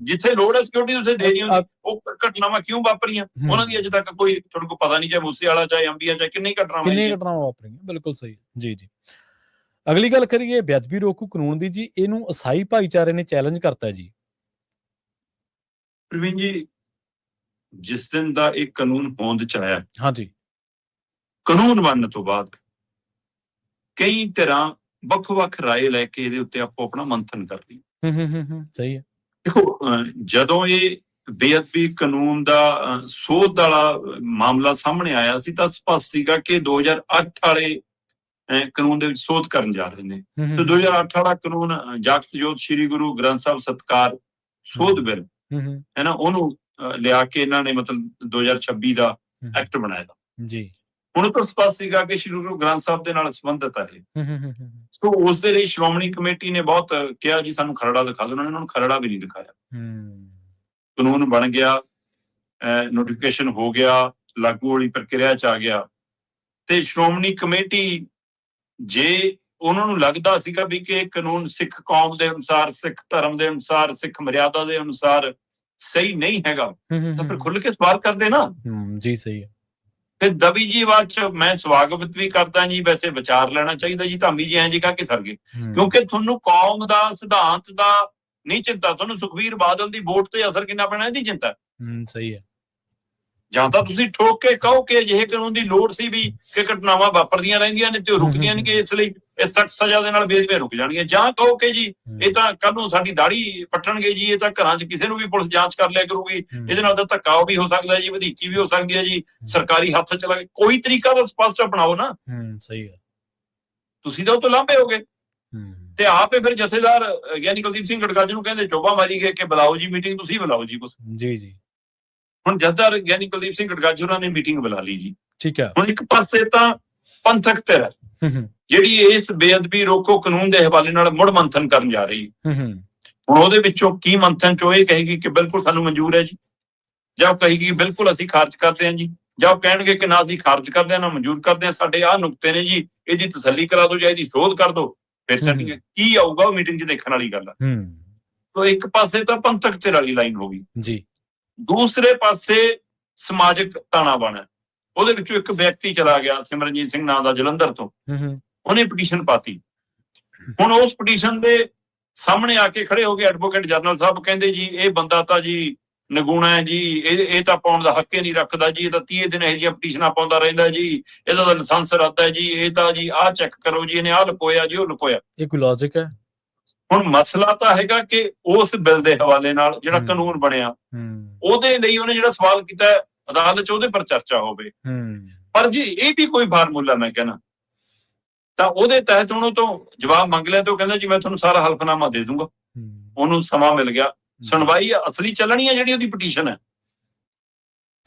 ਜਿੱਥੇ ਲੋੜ ਹੈ ਸਿਕਿਉਰਿਟੀ ਉੱਥੇ ਦੇ ਦਿਓ। ਉਹ ਘਟਨਾਵਾਂ ਕਿਉਂ ਵਾਪਰੀਆਂ ਉਹਨਾਂ ਦੀ ਅਜੇ ਤੱਕ ਕੋਈ ਤੁਹਾਡੇ ਕੋਲ ਪਤਾ ਨਹੀਂ, ਚਾਹੇ ਮੂਸੇ ਵਾਲਾ, ਚਾਹੇ ਅੰਬੀਆ, ਚਾਹੇ ਕਿੰਨੀ ਘਟਨਾਵਾਂ ਵਾਪਰੀਆਂ। ਬਿਲਕੁਲ ਸਹੀ। ਜੀ ਜੀ। ਅਗਲੀ ਗੱਲ ਕਰੀਏ ਬੇਅਦਬੀ ਰੋਕੂ ਕਾਨੂੰਨ ਦੀ ਜੀ। ਇਹਨੂੰ ਈਸਾਈ ਭਾਈਚਾਰੇ ਨੇ ਚੈਲੰਜ ਕਰਤਾ ਜੀ। ਪ੍ਰਵੀਨ ਜੀ, ਜਿਸ ਦਿਨ ਦਾ ਇਹ ਕਾਨੂੰਨ ਹੋਂਦ 'ਚ ਆਇਆ, ਹਾਂਜੀ, ਕਾਨੂੰਨ ਬਣਨ ਤੋਂ ਬਾਅਦ ਕਈ ਧਿਰਾਂ ਵੱਖ-ਵੱਖ ਰਾਏ ਲੈ ਕੇ ਇਹਦੇ ਉੱਤੇ ਆਪੋ ਆਪਣਾ ਮੰਥਨ ਕਰਦੀ। ਸਹੀ ਹੈ। ਦੇਖੋ, ਜਦੋਂ ਇਹ ਬੇਅਦਬੀ ਕਾਨੂੰਨ ਦਾ ਸੋਧ ਵਾਲਾ ਮਾਮਲਾ ਸਾਹਮਣੇ ਆਇਆ ਸੀ ਤਾਂ ਸਪਸ਼ਟ ਸੀਗਾ ਕਿ 2008 ਵਾਲੇ ਕਾਨੂੰਨ ਦੇ ਵਿੱਚ ਸੋਧ ਕਰਨ ਜਾ ਰਹੇ ਨੇ। ਤੇ 2008 ਵਾਲਾ ਕਾਨੂੰਨ ਜਗਤ ਸ੍ਰੀ ਗੁਰੂ ਗ੍ਰੰਥ ਸਾਹਿਬ ਸਤਕਾਰ ਸੋਧ ਬਿੱਲ ਹੈ ਨਾ, ਉਹਨੂੰ ਲਿਆ ਕੇ ਇਹਨਾਂ ਨੇ ਮਤਲਬ 2026 ਦਾ ਐਕਟ ਬਣਾਇਆ। ਜੀ। ਹੁਣ ਤਾਂ ਸਪਸ਼ਟ ਸੀਗਾ ਕਿ ਸ਼੍ਰੀ ਗੁਰੂ ਗ੍ਰੰਥ ਸਾਹਿਬ ਦੇ ਨਾਲ ਸੰਬੰਧਿਤ ਹੈ ਇਹ। ਹੂੰ। ਸੋ ਉਸ ਦੇ ਲਈ ਸ਼੍ਰੋਮਣੀ ਕਮੇਟੀ ਨੇ ਬਹੁਤ ਕਿਹਾ ਜੀ ਸਾਨੂੰ ਖਰੜਾ ਦਿਖਾ ਦਿਓ, ਉਹਨਾਂ ਨੇ ਉਹਨਾਂ ਨੂੰ ਖਰੜਾ ਵੀ ਨਹੀਂ ਦਿਖਾਇਆ। ਹੂੰ। ਕਾਨੂੰਨ ਬਣ ਗਿਆ, ਨੋਟੀਫਿਕੇਸ਼ਨ ਹੋ ਗਿਆ, ਲਾਗੂ ਵਾਲੀ ਪ੍ਰਕਿਰਿਆ ਚ ਆ ਗਿਆ, ਤੇ ਸ਼੍ਰੋਮਣੀ ਕਮੇਟੀ ਜੇ ਉਹਨਾਂ ਨੂੰ ਲੱਗਦਾ ਸੀਗਾ ਵੀ ਕਿ ਇਹ ਕਾਨੂੰਨ ਸਿੱਖ ਕੌਮ ਦੇ ਅਨੁਸਾਰ, ਸਿੱਖ ਧਰਮ ਦੇ ਅਨੁਸਾਰ, ਸਿੱਖ ਮਰਿਆਦਾ ਦੇ ਅਨੁਸਾਰ ਸਹੀ ਨਹੀਂ ਹੈਗਾ, ਤਾਂ ਫਿਰ ਖੁੱਲ ਕੇ ਸਵਾਲ ਕਰਦੇ ਨਾ। ਜੀ ਸਹੀ ਹੈ। ਫਿਰ ਦਵੀ ਜੀ ਬਾਅਦ ਚ ਮੈਂ ਸਵਾਗਤ ਵੀ ਕਰਦਾ ਜੀ, ਵੈਸੇ ਵਿਚਾਰ ਲੈਣਾ ਚਾਹੀਦਾ ਜੀ, ਧਾਮੀ ਜੀ ਐਂ ਜੀ ਕਹਿ ਕੇ ਸਰ ਗਏ, ਕਿਉਂਕਿ ਤੁਹਾਨੂੰ ਕੌਮ ਦਾ ਸਿਧਾਂਤ ਦਾ ਨਹੀਂ ਚਿੰਤਾ, ਤੁਹਾਨੂੰ ਸੁਖਬੀਰ ਬਾਦਲ ਦੀ ਵੋਟ ਤੇ ਅਸਰ ਕਿੰਨਾ ਪੈਣਾ ਇਹਦੀ ਚਿੰਤਾ। ਸਹੀ ਹੈ। ਜਾਂ ਤਾਂ ਤੁਸੀਂ ਠੋਕ ਕੇ ਕਹੋ ਕਿ ਅਜਿਹੇ ਕਾਨੂੰਨ ਦੀ ਲੋੜ ਸੀ ਵੀ ਕਿ ਘਟਨਾਵਾਂ ਵਾਪਰਦੀਆਂ ਰਹਿੰਦੀਆਂ ਨੇ ਤੇ ਉਹ ਰੁਕਦੀਆਂ ਨਹੀਂ, ਇਸ ਲਈ ਇਹ ਸਖਤ ਸਜ਼ਾ ਦੇ ਨਾਲ ਬੇਦਬੇ ਰੁਕ ਜਾਣਗੀਆਂ। ਜਾਂ ਕਹੋ ਕਿ ਜੀ ਇਹ ਤਾਂ ਕੱਲ ਨੂੰ ਸਾਡੀ ਦਾੜੀ ਪੱਟਣਗੇ ਜੀ, ਇਹ ਤਾਂ ਘਰਾਂ 'ਚ ਕਿਸੇ ਨੂੰ ਵੀ ਪੁਲਿਸ ਜਾਂਚ ਕਰ ਲਿਆ ਕਰੂਗੀ, ਇਹਦੇ ਨਾਲ ਤਾਂ ਧੱਕਾ ਵੀ ਹੋ ਸਕਦਾ ਜੀ, ਵਧੀਕੀ ਵੀ ਹੋ ਸਕਦੀ ਹੈ ਜੀ, ਸਰਕਾਰੀ ਹੱਥ ਚਲਾ ਕੇ ਕੋਈ ਤਰੀਕਾ ਤਾਂ ਸਪਸ਼ਟ ਅਪਣਾਓ ਨਾ। ਸਹੀ ਹੈ। ਤੁਸੀਂ ਤਾਂ ਉਹ ਤੋਂ ਲਾਂਭੇ ਹੋਗੇ ਤੇ ਆਪੇ ਫਿਰ ਜਥੇਦਾਰ ਗਿਆਨੀ ਕੁਲਦੀਪ ਸਿੰਘ ਗੜਗੱਜ ਨੂੰ ਕਹਿੰਦੇ ਚੋਬਾ ਮਾਰੀ ਗਏ ਕਿ ਬੁਲਾਓ ਜੀ ਮੀਟਿੰਗ, ਤੁਸੀਂ ਬੁਲਾਓ ਜੀ ਕੁਛ। ਜੀ। ਹੁਣ ਜਥੇਦਾਰ ਗਿਆਨੀ ਕੁਲਦੀਪ ਸਿੰਘ ਗੜਗੱਜ ਹੋਰਾਂ ਨੇ ਮੀਟਿੰਗ ਬੁਲਾ ਲਈ ਜੀ। ਠੀਕ ਹੈ। ਹੁਣ ਇੱਕ ਪਾਸੇ ਤਾਂ ਪੰਥਕ ਧਿਰ ਜਿਹੜੀ ਇਸ ਬੇਅਦਬੀ ਰੋਕੋ ਕਾਨੂੰਨ ਦੇ ਹਵਾਲੇ ਨਾਲ ਮੁੜ ਮੰਥਨ ਕਰਨ ਜਾ ਰਹੀ ਹੈ। ਹੁਣ ਉਹਦੇ ਵਿੱਚੋਂ ਕੀ ਮੰਥਨ ਚੋਂ ਇਹ ਕਹੇਗੀ ਕਿ ਬਿਲਕੁਲ ਸਾਨੂੰ ਮਨਜ਼ੂਰ ਹੈ ਜੀ, ਜਾਂ ਉਹ ਕਹੇਗੀ ਬਿਲਕੁਲ ਅਸੀਂ ਖਾਰਜ ਕਰਦੇ ਹਾਂ ਜੀ, ਜਾਂ ਉਹ ਕਹਿਣਗੇ ਕਿ ਨਾ ਅਸੀਂ ਖਾਰਜ ਕਰਦੇ ਹਾਂ ਨਾ ਮਨਜ਼ੂਰ ਕਰਦੇ ਹਾਂ, ਸਾਡੇ ਆਹ ਨੁਕਤੇ ਨੇ ਜੀ, ਇਹਦੀ ਤਸੱਲੀ ਕਰਾ ਦਿਓ ਜਾਂ ਇਹਦੀ ਸੋਧ ਕਰ ਦਿਓ, ਫਿਰ ਸੈਟਿੰਗ ਕੀ ਆਊਗਾ ਉਹ ਮੀਟਿੰਗ 'ਚ ਦੇਖਣ ਵਾਲੀ ਗੱਲ ਆ। ਸੋ ਇੱਕ ਪਾਸੇ ਤਾਂ ਪੰਥਕ ਧਿਰ ਵਾਲੀ ਲਾਈਨ ਹੋ ਗਈ ਜੀ, ਦੂਸਰੇ ਪਾਸੇ ਸਮਾਜਿਕ ਤਾਣਾ ਬਾਣਾ, ਉਹਦੇ ਵਿੱਚੋਂ ਇੱਕ ਵਿਅਕਤੀ ਚਲਾ ਗਿਆ ਸਿਮਰਨਜੀਤ ਸਿੰਘ ਨਾਂ ਦਾ ਜਲੰਧਰ ਤੋਂ, ਉਹਨੇ ਪਟੀਸ਼ਨ ਪਾਤੀ। ਹੁਣ ਉਸ ਪਟੀਸ਼ਨ ਦੇ ਸਾਹਮਣੇ ਆ ਕੇ ਖੜੇ ਹੋ ਗਏ ਐਡਵੋਕੇਟ ਜਨਰਲ ਸਾਹਿਬ, ਕਹਿੰਦੇ ਜੀ ਇਹ ਬੰਦਾ ਤਾਂ ਜੀ ਨਗੂਣਾ ਹੈ ਜੀ, ਇਹ ਤਾਂ ਪਾਉਣ ਦਾ ਹੱਕ ਹੀ ਨਹੀਂ ਰੱਖਦਾ ਜੀ, ਇਹ ਤਾਂ 30 ਦਿਨ ਇਹੋ ਜਿਹੀਆਂ ਪਟੀਸ਼ਨਾਂ ਪਾਉਂਦਾ ਰਹਿੰਦਾ ਜੀ, ਇਹਦਾ ਤਾਂ ਲਾਇਸੈਂਸ ਰੱਦ ਹੈ ਜੀ, ਇਹ ਤਾਂ ਜੀ ਆਹ ਚੈੱਕ ਕਰੋ ਜੀ, ਇਹਨੇ ਆਹ ਲੁਕੋਇਆ ਜੀ ਉਹ ਲੁਕੋਇਆ। ਇਹ ਕੋਈ ਲੌਜਿਕ ਹੈ? ਹੁਣ ਮਸਲਾ ਤਾਂ ਹੈਗਾ ਕਿ ਉਸ ਬਿੱਲ ਦੇ ਹਵਾਲੇ ਨਾਲ ਜਿਹੜਾ ਕਾਨੂੰਨ ਬਣਿਆ ਉਹਦੇ ਲਈ ਉਹਨੇ ਜਿਹੜਾ ਸਵਾਲ ਕੀਤਾ ਅਦਾਲਤ 'ਚ ਉਹਦੇ ਪਰ ਚਰਚਾ ਹੋਵੇ, ਪਰ ਜੀ ਇਹ ਵੀ ਕੋਈ ਫਾਰਮੂਲਾ ਮੈਂ ਕਹਿਣਾ ਤਾਂ ਉਹਦੇ ਤਹਿਤ ਹੁਣ ਉਹ ਤੋਂ ਜਵਾਬ ਮੰਗ ਲਿਆ ਤੇ ਉਹ ਕਹਿੰਦਾ ਜੀ ਮੈਂ ਤੁਹਾਨੂੰ ਸਾਰਾ ਹਲਫਨਾਮਾ ਦੇ ਦੂੰਗਾ। ਉਹਨੂੰ ਸਮਾਂ ਮਿਲ ਗਿਆ, ਸੁਣਵਾਈ ਅਸਲੀ ਚੱਲਣੀ ਹੈ ਜਿਹੜੀ ਉਹਦੀ ਪਟੀਸ਼ਨ ਹੈ,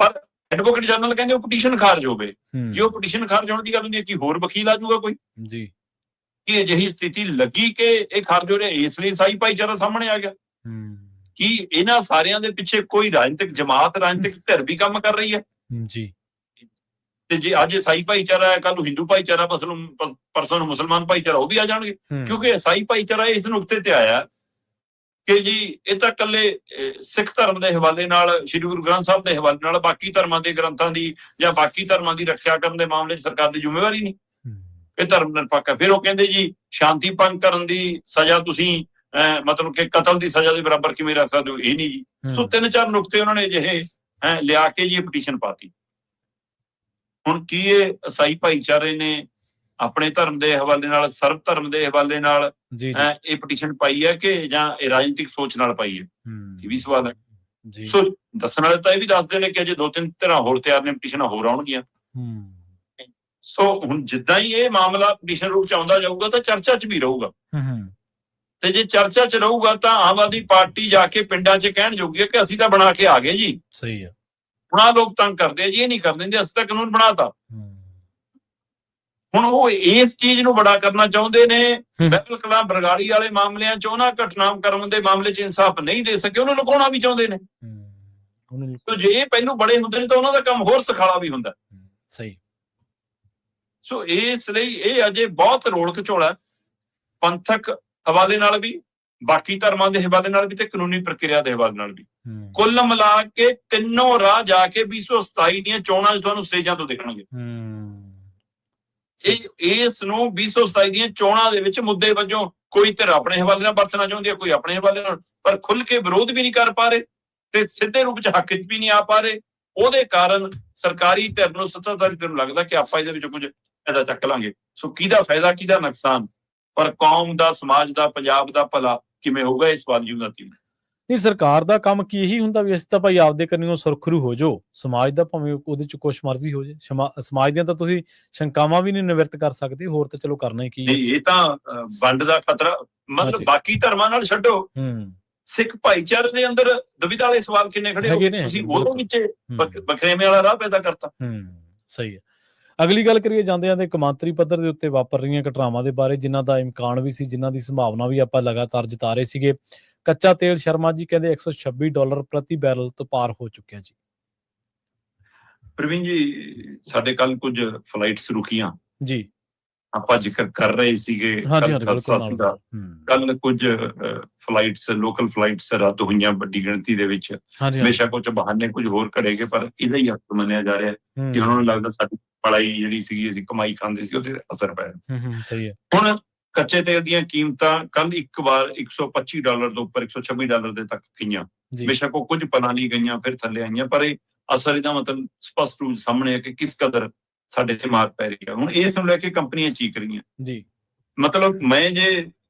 ਪਰ ਐਡਵੋਕੇਟ ਜਨਰਲ ਕਹਿੰਦੇ ਉਹ ਪਟੀਸ਼ਨ ਖਾਰਜ ਹੋਵੇ। ਜੇ ਉਹ ਪਟੀਸ਼ਨ ਖਾਰਜ ਹੋਣ ਦੀ ਗੱਲ ਹੁੰਦੀ ਹੈ ਕਿ ਹੋਰ ਵਕੀਲ ਆ ਜਾਊਗਾ ਕੋਈ ਜੀ, ਕਿ ਅਜਿਹੀ ਸਥਿਤੀ ਲੱਗੀ ਕਿ ਇਹ ਖਾਰਜ ਹੋ ਰਿਹਾ, ਇਸ ਲਈ ਸਾਈ ਭਾਈਚਾਰਾ ਸਾਹਮਣੇ ਆ ਗਿਆ ਕਿ ਇਹਨਾਂ ਸਾਰਿਆਂ ਦੇ ਪਿੱਛੇ ਕੋਈ ਰਾਜਨੀਤਿਕ ਜਮਾਤ, ਰਾਜਨੀਤਿਕ ਧਿਰ ਵੀ ਕੰਮ ਕਰ ਰਹੀ ਹੈ ਜੀ। ਤੇ ਜੇ ਅੱਜ ਇਸਾਈ ਭਾਈਚਾਰਾ ਹੈ, ਕੱਲ ਨੂੰ ਹਿੰਦੂ ਭਾਈਚਾਰਾ, ਪਰਸੋਂ ਨੂੰ ਮੁਸਲਮਾਨ ਭਾਈਚਾਰਾ, ਉਹ ਵੀ ਆ ਜਾਣਗੇ, ਕਿਉਂਕਿ ਇਸਾਈ ਭਾਈਚਾਰਾ ਇਸ ਨੁਕਤੇ ਤੇ ਆਇਆ ਕਿ ਜੀ ਇਹ ਤਾਂ ਇਕੱਲੇ ਸਿੱਖ ਧਰਮ ਦੇ ਹਵਾਲੇ ਨਾਲ, ਸ਼੍ਰੀ ਗੁਰੂ ਗ੍ਰੰਥ ਸਾਹਿਬ ਦੇ ਹਵਾਲੇ ਨਾਲ ਬਾਕੀ ਧਰਮਾਂ ਦੇ ਗ੍ਰੰਥਾਂ ਦੀ ਜਾਂ ਬਾਕੀ ਧਰਮਾਂ ਦੀ ਰੱਖਿਆ ਕਰਨ ਦੇ ਮਾਮਲੇ 'ਚ ਸਰਕਾਰ ਦੀ ਜ਼ਿੰਮੇਵਾਰੀ ਨਹੀਂ, ਇਹ ਧਰਮ ਨਿਰਪੱਖ ਹੈ। ਫਿਰ ਉਹ ਕਹਿੰਦੇ ਜੀ ਸ਼ਾਂਤੀ ਭੰਗ ਕਰਨ ਦੀ ਸਜ਼ਾ ਤੁਸੀਂ ਮਤਲਬ ਕਿ ਕਤਲ ਦੀ ਸਜ਼ਾ ਦੇ ਬਰਾਬਰ ਕਿਵੇਂ ਰੱਖ ਸਕਦੇ ਹੋ, ਇਹ ਨਹੀਂ ਜੀ। ਸੋ 3-4 ਨੁਕਤੇ ਉਹਨਾਂ ਨੇ ਅਜਿਹੇ ਲਿਆ ਕੇ ਜੀ ਇਹ ਪਟੀਸ਼ਨ ਪਾਤੀ। ਹੁਣ ਕੀ ਇਹ ਇਸਾਈ ਭਾਈਚਾਰੇ ਨੇ ਆਪਣੇ ਧਰਮ ਦੇ ਹਵਾਲੇ ਨਾਲ, ਸਰਬ ਧਰਮ ਦੇ ਹਵਾਲੇ ਨਾਲ ਇਹ ਪਟੀਸ਼ਨ ਪਾਈ ਹੈ ਕਿ ਜਾਂ ਇਹ ਰਾਜਨੀਤਿਕ ਸੋਚ ਨਾਲ ਪਾਈ ਹੈ, ਇਹ ਵੀ ਸਵਾਲ ਹੈ। ਸੋ ਦੱਸਣ ਵਾਲੇ ਤਾਂ ਇਹ ਵੀ ਦੱਸਦੇ ਨੇ ਕਿ ਅਜੇ 2-3 ਤਰ੍ਹਾਂ ਹੋਰ ਤਿਆਰ ਨੇ, ਪਟੀਸ਼ਨਾਂ ਹੋਰ ਆਉਣਗੀਆਂ। ਸੋ ਹੁਣ ਜਿੱਦਾਂ ਹੀ ਇਹ ਮਾਮਲਾ ਪਟੀਸ਼ਨ ਰੂਪ ਚ ਆਉਂਦਾ ਜਾਊਗਾ ਤਾਂ ਚਰਚਾ 'ਚ ਵੀ ਰਹੂਗਾ, ਤੇ ਜੇ ਚਰਚਾ 'ਚ ਰਹੂਗਾ ਤਾਂ ਆਮ ਆਦਮੀ ਪਾਰਟੀ ਜਾ ਕੇ ਪਿੰਡਾਂ 'ਚ ਕਹਿਣ ਜੋਗੀ ਹੈ ਕਿ ਅਸੀਂ ਤਾਂ ਬਣਾ ਕੇ ਆ ਗਏ ਜੀ। ਸਹੀ ਹੈ। ਹੁਣ ਆਹ ਲੋਕ ਤੰਗ ਕਰਦੇ ਆ ਜੀ, ਇਹ ਨਹੀਂ ਕਰ ਦਿੰਦੇ, ਅਸੀਂ ਤਾਂ ਕਾਨੂੰਨ ਬਣਾਤਾ। ਹੁਣ ਉਹ ਇਸ ਚੀਜ਼ ਨੂੰ ਬੜਾ ਕਰਨਾ ਚਾਹੁੰਦੇ ਨੇ। ਬਹਿਬਲ ਕਲਾਂ ਬਰਗਾੜੀ ਵਾਲੇ ਮਾਮਲਿਆਂ 'ਚ ਉਹਨਾਂ ਘਟਨਾਕ੍ਰਮ ਦੇ ਮਾਮਲੇ 'ਚ ਇਨਸਾਫ ਨਹੀਂ ਦੇ ਸਕੇ, ਉਹਨੂੰ ਲੁਕਾਉਣਾ ਵੀ ਚਾਹੁੰਦੇ ਨੇ। ਸੋ ਜੇ ਇਹ ਪਹਿਲੂ ਬੜੇ ਹੁੰਦੇ ਨੇ ਤਾਂ ਉਹਨਾਂ ਦਾ ਕੰਮ ਹੋਰ ਸੁਖਾਲਾ ਵੀ ਹੁੰਦਾ। ਸਹੀ। ਸੋ ਇਸ ਲਈ ਇਹ ਅਜੇ ਬਹੁਤ ਰੋਲ ਘਚੋਲਾ, ਪੰਥਕ ਹਵਾਲੇ ਨਾਲ ਵੀ, ਬਾਕੀ ਧਰਮਾਂ ਦੇ ਹਵਾਲੇ ਨਾਲ ਵੀ ਤੇ ਕਾਨੂੰਨੀ ਪ੍ਰਕਿਰਿਆ ਦੇ ਹਵਾਲੇ ਨਾਲ ਵੀ। ਕੁੱਲ ਮਿਲਾ ਕੇ ਤਿੰਨੋਂ ਰਾਹ ਜਾ ਕੇ 2027 ਦੀਆਂ ਚੋਣਾਂ 'ਚ ਤੁਹਾਨੂੰ ਸਟੇਜਾਂ ਤੋਂ ਦੇਖਣਗੇ। ਇਸ ਨੂੰ 2027 ਦੀਆਂ ਚੋਣਾਂ ਦੇ ਵਿੱਚ ਮੁੱਦੇ ਵਜੋਂ ਕੋਈ ਧਿਰ ਆਪਣੇ ਹਵਾਲੇ ਨਾਲ ਵਰਤਣਾ ਚਾਹੁੰਦੀ ਹੈ, ਕੋਈ ਆਪਣੇ ਹਵਾਲੇ ਨਾਲ, ਪਰ ਖੁੱਲ ਕੇ ਵਿਰੋਧ ਵੀ ਨਹੀਂ ਕਰ ਪਾ ਰਹੇ ਤੇ ਸਿੱਧੇ ਰੂਪ 'ਚ ਹੱਕ 'ਚ ਵੀ ਨਹੀਂ ਆ ਪਾ ਰਹੇ। ਉਹਦੇ ਕਾਰਨ ਸਰਕਾਰੀ ਧਿਰ ਨੂੰ, ਸੱਤਾਧਾਰੀ ਧਿਰ ਨੂੰ ਲੱਗਦਾ ਕਿ ਆਪਾਂ ਇਹਦੇ ਵਿੱਚ ਕੁਝ ਇਹਦਾ ਚੱਕ ਲਾਂਗੇ। ਸੋ ਕਿਹਦਾ ਫਾਇਦਾ, ਕਿਹਦਾ ਨੁਕਸਾਨ, ਪਰ ਕੌਮ ਦਾ, ਸਮਾਜ ਦਾ, ਪੰਜਾਬ ਦਾ ਭਲਾ ਕਿਵੇਂ ਹੋਊਗਾ, ਇਸ ਸਵਾਲ ਜੂ ਦਾ ਤੀ ਨਹੀਂ। ਸਰਕਾਰ ਦਾ ਕੰਮ ਕੀ ਇਹੀ ਹੁੰਦਾ ਵੀ ਅਸੀਂ ਤਾਂ ਭਾਈ ਆਪਦੇ ਕੰਨਿਓ ਸੁਰਖਰੂ ਹੋ ਜਾਓ, ਸਮਾਜ ਦਾ ਭਾਵੇਂ ਉਹਦੇ 'ਚ ਕੁਛ ਮਰਜ਼ੀ ਹੋ ਜਾਏ, ਸਮਾਜ ਦੀਆਂ ਤਾਂ ਤੁਸੀਂ ਸ਼ੰਕਾਵਾਂ ਵੀ ਨਹੀਂ ਨਿਵਰਤ ਕਰ ਸਕਦੇ, ਹੋਰ ਤਾਂ ਚਲੋ ਕਰਨਾ ਹੀ ਕੀ ਹੈ। ਇਹ ਤਾਂ ਵੰਡ ਦਾ ਖਤਰਾ, ਮਤਲਬ ਬਾਕੀ ਧਰਮਾਂ ਨਾਲ ਛੱਡੋ, ਸਿੱਖ ਭਾਈਚਾਰੇ ਦੇ ਅੰਦਰ ਦੁਵਿਧਾ ਵਾਲੇ ਸਵਾਲ ਕਿੰਨੇ ਖੜੇ ਹੋ, ਤੁਸੀਂ ਉਹਦੇ ਵਿੱਚ ਬਖਰੇਵੇਂ ਵਾਲਾ ਰਾਹ ਪੈਦਾ ਕਰਤਾ। ਸਹੀ ਹੈ। ਅਗਲੀ ਗੱਲ ਕਰੀਏ ਜਾਂਦੇ ਕੌਮਾਂਤਰੀ ਪੱਧਰ ਦੇ ਉੱਤੇ ਵਾਪਰ ਰਹੀਆਂ ਘਟਨਾਵਾਂ ਦੇ ਬਾਰੇ, ਜਿਨ੍ਹਾਂ ਦਾ ਇਮਕਾਨ ਵੀ ਸੀ, ਜਿਨ੍ਹਾਂ ਦੀ ਸੰਭਾਵਨਾ ਵੀ ਆਪਾਂ ਲਗਾਤਾਰ ਜਤਾ ਰਹੇ ਸੀਗੇ। ਕੱਚਾ ਤੇਲ ਸ਼ਰਮਾ ਜੀ ਕਹਿੰਦੇ $126 ਪ੍ਰਤੀ ਬੈਰਲ ਤੋਂ ਪਾਰ ਹੋ ਚੁੱਕਿਆ ਜੀ। ਪ੍ਰਵੀਨ ਜੀ, ਸਾਡੇ ਕੱਲ ਕੁਝ ਫਲਾਈਟਸ ਰੁਕੀਆਂ, ਜੀ ਆਪਾਂ ਜ਼ਿਕਰ ਕਰ ਰਹੇ ਸੀਗੇ। ਹਾਂਜੀ ਕੱਲ ਹਾਦਸਾ ਸੀਗਾ, ਕੱਲ ਕੁਝ ਫਲਾਈਟਸ, ਲੋਕਲ ਫਲਾਈਟਸ ਰੱਦ ਹੋਈਆਂ ਵੱਡੀ ਗਿਣਤੀ ਦੇ ਵਿੱਚ। ਬੇਸ਼ੱਕ ਉਹ 'ਚ ਬਹਾਨੇ ਕੁਝ ਹੋਰ ਘੜੇਗੇ, ਪਰ ਇਹਦਾ ਹੀ ਹੱਕ ਮੰਨਿਆ ਜਾ ਰਿਹਾ ਕਿ ਉਹਨਾਂ ਨੂੰ ਲੱਗਦਾ ਸਾਡੀ ਪੜਾਈ ਜਿਹੜੀ ਸੀਗੀ, ਅਸੀਂ ਕਮਾਈ ਖਾਂਦੇ ਸੀ, ਉਹਦੇ ਅਸਰ ਪੈ ਰਿਹਾ। ਸਹੀ ਹੈ। ਹੁਣ ਕੱਚੇ ਤੇਲ ਦੀਆਂ ਕੀਮਤਾਂ ਕੱਲ ਇੱਕ ਵਾਰ $125 ਤੋਂ ਉੱਪਰ $126 ਦੇ ਤੱਕ ਗਈਆਂ। ਬੇਸ਼ੱਕ ਉਹ ਕੁਝ ਪਲਾਂ ਲਈ ਗਈਆਂ, ਫਿਰ ਥੱਲੇ ਆਈਆਂ, ਪਰ ਇਹ ਅਸਰ ਇਹਦਾ ਮਤਲਬ ਸਪਸ਼ਟ ਰੂਪ ਸਾਹਮਣੇ ਹੈ ਕਿ ਕਿਸ ਕਦਰ ਸਾਡੇ ਤੇ ਮਾਰ ਪੈ ਰਹੀ ਹੈ। ਹੁਣ ਇਸ ਨੂੰ ਲੈ ਕੇ ਕੰਪਨੀਆਂ ਚੀਕ ਰਹੀਆਂ ਜੀ। ਮਤਲਬ ਮੈਂ ਜੇ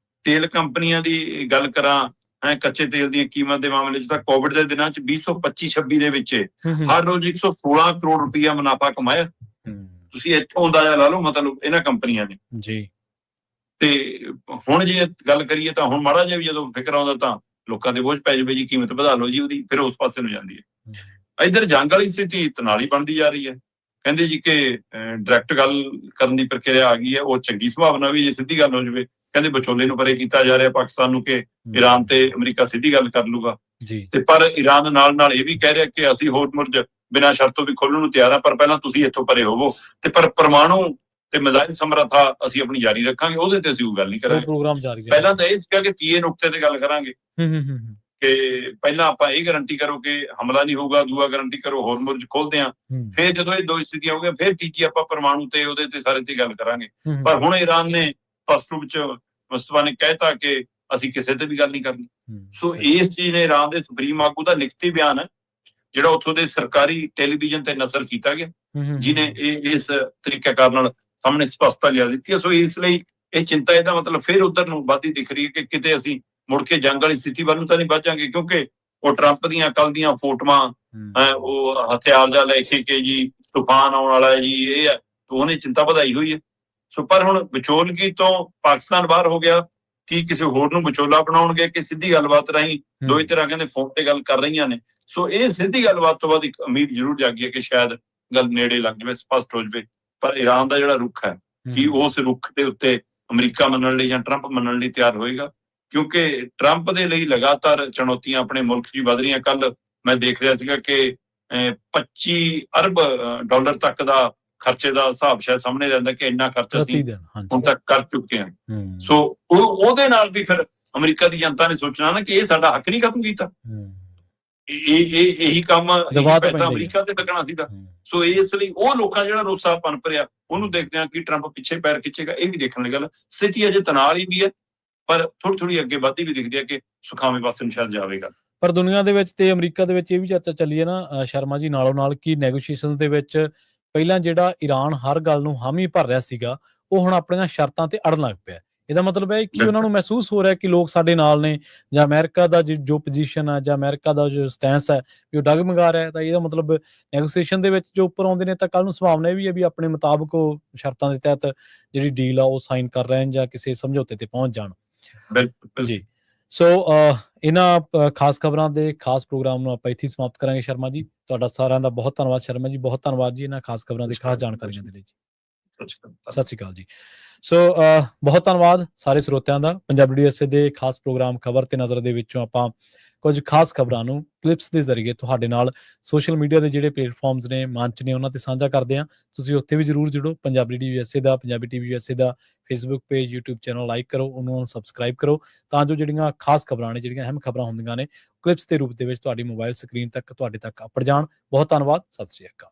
ਤੇਲ ਕੰਪਨੀਆਂ ਦੀ ਗੱਲ ਕਰਾਂ, ਕੱਚੇ ਤੇਲ ਦੀਆਂ ਕੀਮਤ ਦੇ ਮਾਮਲੇ 'ਚ ਤਾਂ ਕੋਵਿਡ ਦੇ ਦਿਨਾਂ 'ਚ 2025-26 ਦੇ ਵਿੱਚ ਹਰ ਰੋਜ਼ 116 ਕਰੋੜ ਰੁਪਇਆ ਮੁਨਾਫਾ ਕਮਾਇਆ। ਤੁਸੀਂ ਇੱਥੋਂ ਅੰਦਾਜ਼ਾ ਲਾ ਲਓ, ਮਤਲਬ ਇਹਨਾਂ ਕੰਪਨੀਆਂ ਨੇ ਜੀ। ਤੇ ਹੁਣ ਜੇ ਗੱਲ ਕਰੀਏ ਤਾਂ ਹੁਣ ਮਾੜਾ ਜਿਹਾ ਵੀ ਜਦੋਂ ਫਿਕਰ ਆਉਂਦਾ ਤਾਂ ਲੋਕਾਂ ਦੇ ਬੋਝ ਪੈ ਜਾਵੇ ਜੀ, ਕੀਮਤ ਵਧਾ ਲਓ ਜੀ ਉਹਦੀ, ਫਿਰ ਉਸ ਪਾਸੇ ਨੂੰ ਜਾਂਦੀ ਹੈ। ਇੱਧਰ ਜੰਗ ਵਾਲੀ ਸਥਿਤੀ ਤਨਾਲੀ ਬਣਦੀ ਜਾ ਰਹੀ ਹੈ। ਕਹਿੰਦੇ ਜੀ ਕਿ ਡਾਇਰੈਕਟ ਗੱਲ ਕਰਨ ਦੀ ਪ੍ਰਕਿਰਿਆ ਆ ਗਈ ਹੈ, ਉਹ ਚੰਗੀ ਸੰਭਾਵਨਾ ਵੀ ਜੇ ਸਿੱਧੀ ਗੱਲ ਹੋ ਜਾਵੇ। ਕਹਿੰਦੇ ਵਿਚੋਲੇ ਨੂੰ ਪਰੇ ਕੀਤਾ ਜਾ ਰਿਹਾ ਪਾਕਿਸਤਾਨ ਨੂੰ ਕਿ ਈਰਾਨ ਤੇ ਅਮਰੀਕਾ ਸਿੱਧੀ ਗੱਲ ਕਰ ਲੂਗਾ, ਤੇ ਪਰ ਈਰਾਨ ਨਾਲ ਇਹ ਵੀ ਕਹਿ ਰਿਹਾ ਕਿ ਅਸੀਂ ਹੋਰਮੁਰਜ਼ ਬਿਨਾਂ ਸ਼ਰਤੋਂ ਵੀ ਖੋਲਣ ਨੂੰ ਤਿਆਰ ਆ, ਪਰ ਪਹਿਲਾਂ ਤੁਸੀਂ ਇੱਥੋਂ ਪਰੇ ਹੋਵੋ, ਤੇ ਪਰ ਪਰਮਾਣੂ ਤੇ ਮਿਜ਼ਾਈਲ ਸਮਰੱਥਾ ਅਸੀਂ ਆਪਣੀ ਜਾਰੀ ਰੱਖਾਂਗੇ, ਉਹਦੇ ਤੇ ਅਸੀਂ ਉਹ ਗੱਲ ਨਹੀਂ ਕਰਾਂਗੇ। ਪ੍ਰੋਗਰਾਮ ਜਾਰੀ ਪਹਿਲਾਂ ਤਾਂ ਇਹ ਸੀਗਾ ਕਿ ਤੀਏ ਨੁਕਤੇ ਤੇ ਗੱਲ ਕਰਾਂਗੇ ਕਿ ਪਹਿਲਾਂ ਆਪਾਂ ਇਹ ਗਾਰੰਟੀ ਕਰੋ ਕਿ ਹਮਲਾ ਨਹੀਂ ਹੋਊਗਾ, ਦੂਆ ਗਾਰੰਟੀ ਕਰੋ ਹੋਰਮੁਰਜ਼ ਖੋਲਦੇ ਆ, ਫਿਰ ਜਦੋਂ ਇਹ ਦੋ ਸਥਿਤੀਆਂ ਹੋ ਗਈਆਂ ਫਿਰ ਤੀਜੀ ਆਪਾਂ ਪਰਮਾਣੂ ਤੇ ਉਹਦੇ ਤੇ ਸਾਰੇ ਤੇ ਗੱਲ ਕਰਾਂਗੇ। ਪਰ ਹੁਣ ਈਰਾਨ ਨੇ ਸਪਸ਼ਟ ਰੂਪ 'ਚ ਮੁਸਤਫਾ ਨੇ ਕਹਿਤਾ ਕਿ ਅਸੀਂ ਕਿਸੇ ਤੇ ਵੀ ਗੱਲ ਨਹੀਂ ਕਰਨੀ। ਸੋ ਇਸ ਚੀਜ਼ ਨੇ ਈਰਾਨ ਦੇ ਸੁਪਰੀਮ ਆਗੂ ਦਾ ਲਿਖਤੀ ਬਿਆਨ ਹੈ ਜਿਹੜਾ ਉੱਥੋਂ ਦੇ ਸਰਕਾਰੀ ਟੈਲੀਵਿਜ਼ਨ ਤੇ ਨਸ਼ਰ ਕੀਤਾ ਗਿਆ, ਜਿਹਨੇ ਇਸ ਤਰੀਕਾਕਾਰ ਨਾਲ ਸਾਹਮਣੇ ਸਪਸ਼ਟਤਾ ਲਿਆ ਦਿੱਤੀ ਹੈ। ਸੋ ਇਸ ਲਈ ਇਹ ਚਿੰਤਾ, ਇਹਦਾ ਮਤਲਬ ਫਿਰ ਉਧਰ ਨੂੰ ਵੱਧਦੀ ਦਿਖ ਰਹੀ ਹੈ ਕਿ ਕਿਤੇ ਅਸੀਂ ਮੁੜ ਕੇ ਜੰਗ ਵਾਲੀ ਸਥਿਤੀ ਵੱਲ ਨੂੰ ਤਾਂ ਨਹੀਂ ਵੱਜਾਂਗੇ, ਕਿਉਂਕਿ ਉਹ ਟਰੰਪ ਦੀਆਂ ਕੱਲ ਦੀਆਂ ਫੋਟੋਆਂ, ਉਹ ਹਥਿਆਰ ਜਾ ਲੈ ਕੇ ਜੀ ਤੂਫਾਨ ਆਉਣ ਵਾਲਾ ਹੈ ਜੀ, ਇਹ ਹੈ, ਉਹਨੇ ਚਿੰਤਾ ਵਧਾਈ ਹੋਈ ਹੈ। ਸੋ ਪਰ ਹੁਣ ਵਿਚੋਲਗੀ ਤੋਂ ਪਾਕਿਸਤਾਨ ਬਾਹਰ ਹੋ ਗਿਆ, ਕੀ ਕਿਸੇ ਹੋਰ ਨੂੰ ਵਿਚੋਲਾ ਬਣਾਉਣਗੇ ਕਿ ਸਿੱਧੀ ਗੱਲਬਾਤ ਰਾਹੀਂ ਦੋਈ ਤਰ੍ਹਾਂ ਕਹਿੰਦੇ ਫੋਨ ਤੇ ਗੱਲ ਕਰ ਰਹੀਆਂ ਨੇ। ਸੋ ਇਹ ਸਿੱਧੀ ਗੱਲਬਾਤ ਤੋਂ ਬਾਅਦ ਇੱਕ ਉਮੀਦ ਜ਼ਰੂਰ ਜਾਗੀ ਹੈ ਕਿ ਸ਼ਾਇਦ ਗੱਲ ਨੇੜੇ ਲੱਗ ਜਾਵੇ, ਸਪਸ਼ਟ ਹੋ ਜਾਵੇ। ਪਰ ਈਰਾਨ ਦਾ ਜਿਹੜਾ ਰੁਖ ਹੈ, ਕੀ ਉਸ ਰੁਖ ਦੇ ਉੱਤੇ ਅਮਰੀਕਾ ਮੰਨਣ ਲਈ ਜਾਂ ਟਰੰਪ ਮੰਨਣ ਲਈ ਤਿਆਰ ਹੋਏਗਾ? ਕਿਉਂਕਿ ਟਰੰਪ ਦੇ ਲਈ ਲਗਾਤਾਰ ਚੁਣੌਤੀਆਂ ਆਪਣੇ ਮੁਲਕ 'ਚ ਵਧ ਰਹੀਆਂ। ਕੱਲ ਮੈਂ ਦੇਖ ਰਿਹਾ ਸੀਗਾ ਕਿ $25 ਅਰਬ ਤੱਕ ਦਾ ਖਰਚੇ ਦਾ ਹਿਸਾਬ ਸ਼ਾਇਦ ਸਾਹਮਣੇ ਰਹਿੰਦਾ ਕਿ ਇੰਨਾ ਖਰਚਾ ਅਸੀਂ ਹੁਣ ਤੱਕ ਕਰ ਚੁੱਕੇ ਹਾਂ। ਸੋ ਉਹਦੇ ਨਾਲ ਵੀ ਫਿਰ ਅਮਰੀਕਾ ਦੀ ਜਨਤਾ ਨੇ ਸੋਚਣਾ ਨਾ ਕਿ ਇਹ ਸਾਡਾ ਹੱਕ ਨਹੀਂ ਖਤਮ ਕੀਤਾ, ਇਹੀ ਕੰਮ ਪਹਿਲਾਂ ਅਮਰੀਕਾ ਤੇ ਲੱਗਣਾ ਸੀਗਾ। ਸੋ ਇਸ ਲਈ ਉਹ ਲੋਕਾਂ ਜਿਹੜਾ ਰੋਸਾ ਪਨਪ ਰਿਹਾ, ਉਹਨੂੰ ਦੇਖਦੇ ਹਾਂ ਕਿ ਟਰੰਪ ਪਿੱਛੇ ਪੈਰ ਖਿੱਚੇਗਾ, ਇਹ ਵੀ ਦੇਖਣ ਵਾਲੀ ਗੱਲ। ਸਥਿਤੀ ਅਜੇ ਤਣਾਅ ਵਾਲੀ ਵੀ ਹੈ, ਪਰ ਥੋੜੀ ਅੱਗੇ ਵੱਧਦੀ ਵੀ ਦਿਖਦੀ ਹੈ ਕਿ ਸੁਖਾਵੇਂ ਪਾਸੇ ਨੂੰ ਸ਼ਾਇਦ ਜਾਵੇਗਾ। ਪਰ ਦੁਨੀਆ ਦੇ ਵਿੱਚ ਤੇ ਅਮਰੀਕਾ ਦੇ ਵਿੱਚ ਇਹ ਵੀ ਚਰਚਾ ਚੱਲੀ ਹੈ ਨਾ ਸ਼ਰਮਾ ਜੀ, ਨਾਲੋਂ ਨਾਲ ਕਿ ਨੈਗੋਸ਼ੀਏਸ਼ਨਸ ਦੇ ਵਿੱਚ ਪਹਿਲਾਂ ਜਿਹੜਾ ਈਰਾਨ ਹਰ ਗੱਲ ਨੂੰ ਹਾਮੀ ਭਰ ਰਿਹਾ ਸੀਗਾ, ਉਹ ਹੁਣ ਆਪਣੀਆਂ ਸ਼ਰਤਾਂ ਤੇ ਅੜਨ ਲੱਗ ਪਿਆ। ਇਹਦਾ ਮਤਲਬ ਹੈ ਕਿ ਉਹਨਾਂ ਨੂੰ ਮਹਿਸੂਸ ਹੋ ਰਿਹਾ ਕਿ ਲੋਕ ਸਾਡੇ ਨਾਲ ਨੇ, ਜਾਂ ਅਮਰੀਕਾ ਦਾ ਜੋ ਪੋਜੀਸ਼ਨ ਹੈ ਜਾਂ ਅਮਰੀਕਾ ਦਾ ਜੋ ਸਟੈਂਸ ਹੈ ਵੀ ਉਹ ਡਗਮਗਾ ਰਿਹਾ। ਤਾਂ ਇਹਦਾ ਮਤਲਬ ਨੈਗੋਸ਼ੀਏਸ਼ਨ ਦੇ ਵਿੱਚ ਜੋ ਉੱਪਰ ਆਉਂਦੇ ਨੇ ਤਾਂ ਕੱਲ ਨੂੰ ਸੰਭਾਵਨਾ ਇਹ ਵੀ ਹੈ ਵੀ ਆਪਣੇ ਮੁਤਾਬਕ ਉਹ ਸ਼ਰਤਾਂ ਦੇ ਤਹਿਤ ਜਿਹੜੀ ਡੀਲ ਆ ਉਹ ਸਾਈਨ ਕਰ ਰਹੇ ਜਾਂ ਕਿਸੇ ਸਮਝੌਤੇ ਤੇ ਪਹੁੰਚ ਜਾਣ। ਬਿਲਕੁਲ ਜੀ। ਸੋ ਇਹਨਾਂ ਖਾਸ ਖਬਰਾਂ ਦੇ ਖਾਸ ਪ੍ਰੋਗਰਾਮ ਨੂੰ ਆਪਾਂ ਇੱਥੇ ਸਮਾਪਤ ਕਰਾਂਗੇ। ਸ਼ਰਮਾ ਜੀ, ਤੁਹਾਡਾ ਸਾਰਿਆਂ ਦਾ ਬਹੁਤ ਧੰਨਵਾਦ। ਸ਼ਰਮਾ ਜੀ, ਬਹੁਤ ਧੰਨਵਾਦ ਜੀ ਇਹਨਾਂ ਖਾਸ ਖਬਰਾਂ ਦੇ ਖਾਸ ਜਾਣਕਾਰੀਆਂ ਦੇ ਲਈ ਜੀ। ਸਤਿ ਸ਼੍ਰੀ ਅਕਾਲ ਜੀ। ਸੋ ਬਹੁਤ ਧੰਨਵਾਦ ਸਾਰੇ ਸਰੋਤਿਆਂ ਦਾ। ਪੰਜਾਬੀ USA ਦੇ ਖਾਸ ਪ੍ਰੋਗਰਾਮ ਖਬਰ ਤੇ ਨਜ਼ਰ ਦੇ ਵਿੱਚੋਂ ਆਪਾਂ ਕੁਝ ਖਾਸ ਖਬਰਾਂ ਨੂੰ ਕਲਿੱਪਸ ਦੇ ਜ਼ਰੀਏ ਤੁਹਾਡੇ ਨਾਲ ਸੋਸ਼ਲ ਮੀਡੀਆ ਦੇ ਜਿਹੜੇ ਪਲੇਟਫਾਰਮਸ ਨੇ, ਮੰਚ ਨੇ, ਉਹਨਾਂ ਤੇ ਸਾਂਝਾ ਕਰਦੇ ਹਾਂ। ਤੁਸੀਂ ਉੱਥੇ ਵੀ ਜ਼ਰੂਰ ਜੁੜੋ। ਪੰਜਾਬੀ USA ਦਾ, ਪੰਜਾਬੀ TV USA ਦਾ Facebook page, YouTube channel like ਕਰੋ, ਉਹਨੂੰ ਸਬਸਕ੍ਰਾਈਬ ਕਰੋ, ਤਾਂ ਜੋ ਜਿਹੜੀਆਂ ਖਾਸ ਖਬਰਾਂ ਨੇ, ਜਿਹੜੀਆਂ ਅਹਿਮ ਖਬਰਾਂ ਹੁੰਦੀਆਂ ਨੇ, ਕਲਿੱਪਸ ਦੇ ਰੂਪ ਦੇ ਵਿੱਚ ਤੁਹਾਡੀ ਮੋਬਾਈਲ ਸਕਰੀਨ ਤੱਕ ਤੁਹਾਡੇ ਤੱਕ ਅੱਪੜ ਜਾਣ। ਬਹੁਤ ਧੰਨਵਾਦ। ਸਤਿ ਸ਼੍ਰੀ ਅਕਾਲ।